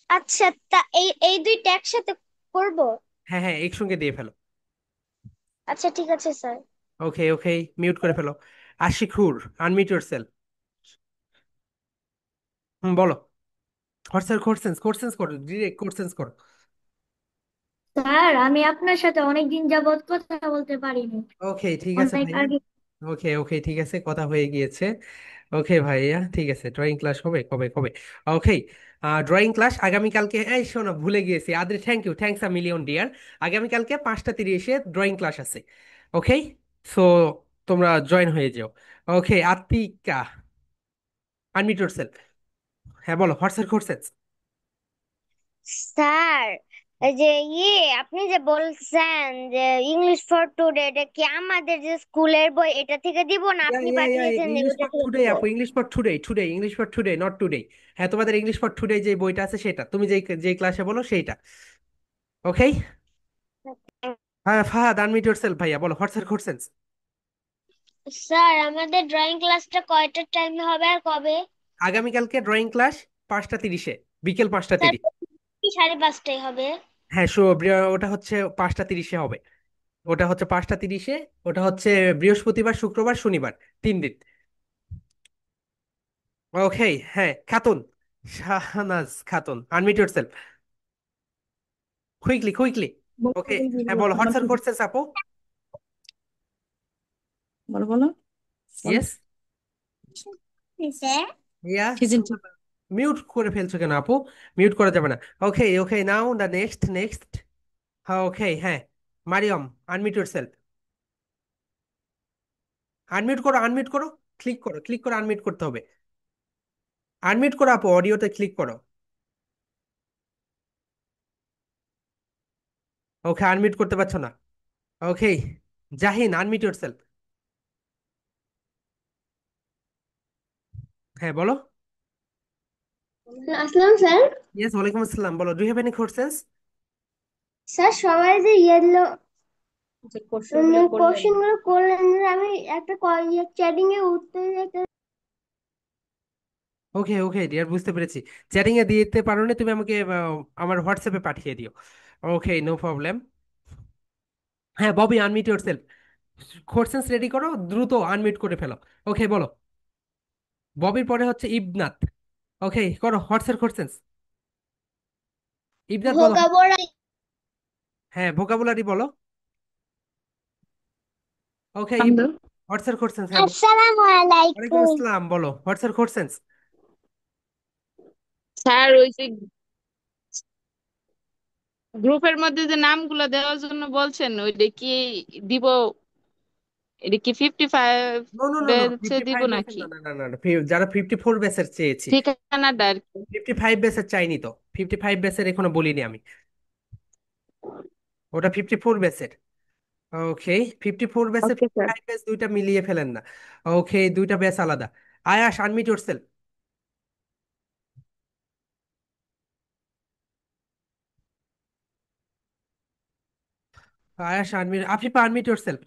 আচ্ছা, তা এই এই দুইটা একসাথে করব? হ্যাঁ হ্যাঁ, একসঙ্গে দিয়ে ফেলো। আচ্ছা ঠিক আছে স্যার। ওকে ওকে, মিউট করে ফেলো। Ashikur, unmute yourself. হুম, বলো হোয়াটসঅ্যাপ কোশ্চেন্স? কোশ্চেন্স করো, ডিরেক্ট কোশ্চেন্স করো। স্যার, আমি আপনার সাথে অনেকদিন যাবৎ কথা বলতে পারিনি। ওকে ঠিক আছে অনেক ভাইয়া। আগে। ওকে ওকে, ঠিক আছে, কথা হয়ে গিয়েছে। ওকে ভাইয়া, ঠিক আছে। ড্রয়িং ক্লাস হবে কবে কবে? ওকে, ড্রয়িং ক্লাস আগামীকালকে। এই শোনো, ভুলে গিয়েছি আদ্রে, thank you, thanks a million dear. আগামীকালকে 5টা 30-এ ড্রয়িং ক্লাস আছে। ওকে, সো তোমরা জয়েন হয়ে যাও। ওকে আত্মিকা, আনমিউট ইয়োরসেলফ। হ্যাঁ বলো হোয়াটসঅ্যাপ কোশ্চেন্স? স্যার, এই যে আপনি যে বলছেন যে ইংলিশ ফর টুডে, এটা কি আমাদের যে স্কুলের বই এটা থেকে দিব, না ইয়া আপনি ইয়া ইয়া, পাঠিয়েছেন যে ইংলিশ ওটা ফর থেকে টুডে দিব? আপু, English for today, today English for today, not today. হ্যাঁ তোমাদের ইংলিশ ফর টুডে যে বইটা আছে সেটা, তুমি যেই ক্লাসে বলো সেইটা। ওকে, হ্যাঁ ফাহাদ, আনমিউট ইয়োরসেলফ ভাইয়া, বলো হোয়াটসঅ্যাপ কোশ্চেন্স? স্যার, আমাদের ড্রয়িং ক্লাসটা কয়টার টাইমে হবে আর কবে? আগামীকালকে ড্রয়িং ক্লাস 5টা 30-এ, বিকেল পাঁচটা স্যার, তিরিশ কি 5:30টায় হবে? হ্যাঁ ওটা হচ্ছে 5টা 30-এ হবে। ওটা হচ্ছে 5টা 30-এ। ওটা হচ্ছে বৃহস্পতিবার, শুক্রবার, শনিবার, 3 দিন। ওকে, হ্যাঁ Khatun, Shahnaz Khatun, unmute yourself quickly quickly. Okay, হ্যাঁ বলো হোয়াটসঅ্যাপ কোশ্চেন্স আপু? বলো বলো বলো। Yes. Sir, yeah, Season 2. Mute করে ফেলছো কেন আপু? মিউট করা যাবে না। Okay okay, now the next next. হ্যাঁ ওকে, হ্যাঁ মারিয়ম, আনমিউট ইয়োরসেলফ। আনমিউট করো, আনমিউট করো, ক্লিক করো, আনমিউট করতে হবে। আনমিউট করো আপু, অডিওতে ক্লিক করো। ওকে, আনমিউট করতে পারছো না। ওকে, জাহিন, আনমিউট ইয়োরসেলফ। হ্যাঁ বলো। আসসালাম স্যার। ইয়েস, ওয়ালাইকুম আসসালাম। বলো, do you have any questions? Sir, সবাই যে কোশ্চেন গুলো করলেন। কোশ্চেন গুলো করলেন, আমি একটা চ্যাটিং এ উত্তর দিতে। ওকে ওকে ডিয়ার, বুঝতে পেরেছি। চ্যাটিং এ দিতে পারো না তুমি আমাকে, আমার হোয়াটসঅ্যাপে পাঠিয়ে দিও। ওকে, নো প্রবলেম। হ্যাঁ Bobby, unmute yourself. Questions ready করো, দ্রুত আনমিউট করে ফেলো। ওকে বলো। ববির পরে হচ্ছে ইবনাথ। ওকে করো হোয়াটসঅ্যাপ কোশ্চেন্স? ইবনাথ বলো। ভোকাবুলারি। হ্যাঁ ভোকাবুলারি বলো। ওকে, Bando. WhatsApp questions? হ্যাঁ আসসালামু ওয়ালাইকুম আলাইকুম। আসসালাম, বলো হোয়াটসঅ্যাপ কোশ্চেন্স? স্যার, ওই যে গ্রুপের মধ্যে যে নামগুলো দেওয়ার জন্য বলছেন, ওইটা কি দিব? এটা কি 55 নো নো নো নো, ব্যাচে ফিফটি দিব ফাইভ ব্যাচের নাকি? না না না না না, যারা 54 ব্যাচের চেয়েছি। ঠিকানাটা আর কি। 55 ব্যাচের চাইনি তো, 55 ব্যাচের এখনো বলিনি আমি। ওটা 54 ব্যাচের। ওকে, 54 ব্যাচে okay fifty sir. Five batch দুইটা মিলিয়ে ফেলেন না। ওকে, দুইটা ব্যাচ আলাদা। Ayash, unmute yourself. Ayash unmute, Afifa unmute yourself.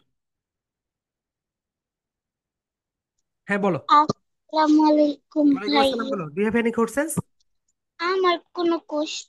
হ্যাঁ বলো। আসসালামু আলাইকুম ওয়ালাইকুম আসসালাম, ভাইয়া। বলো। Do you have any questions? আমার কোনো কোশ্চেন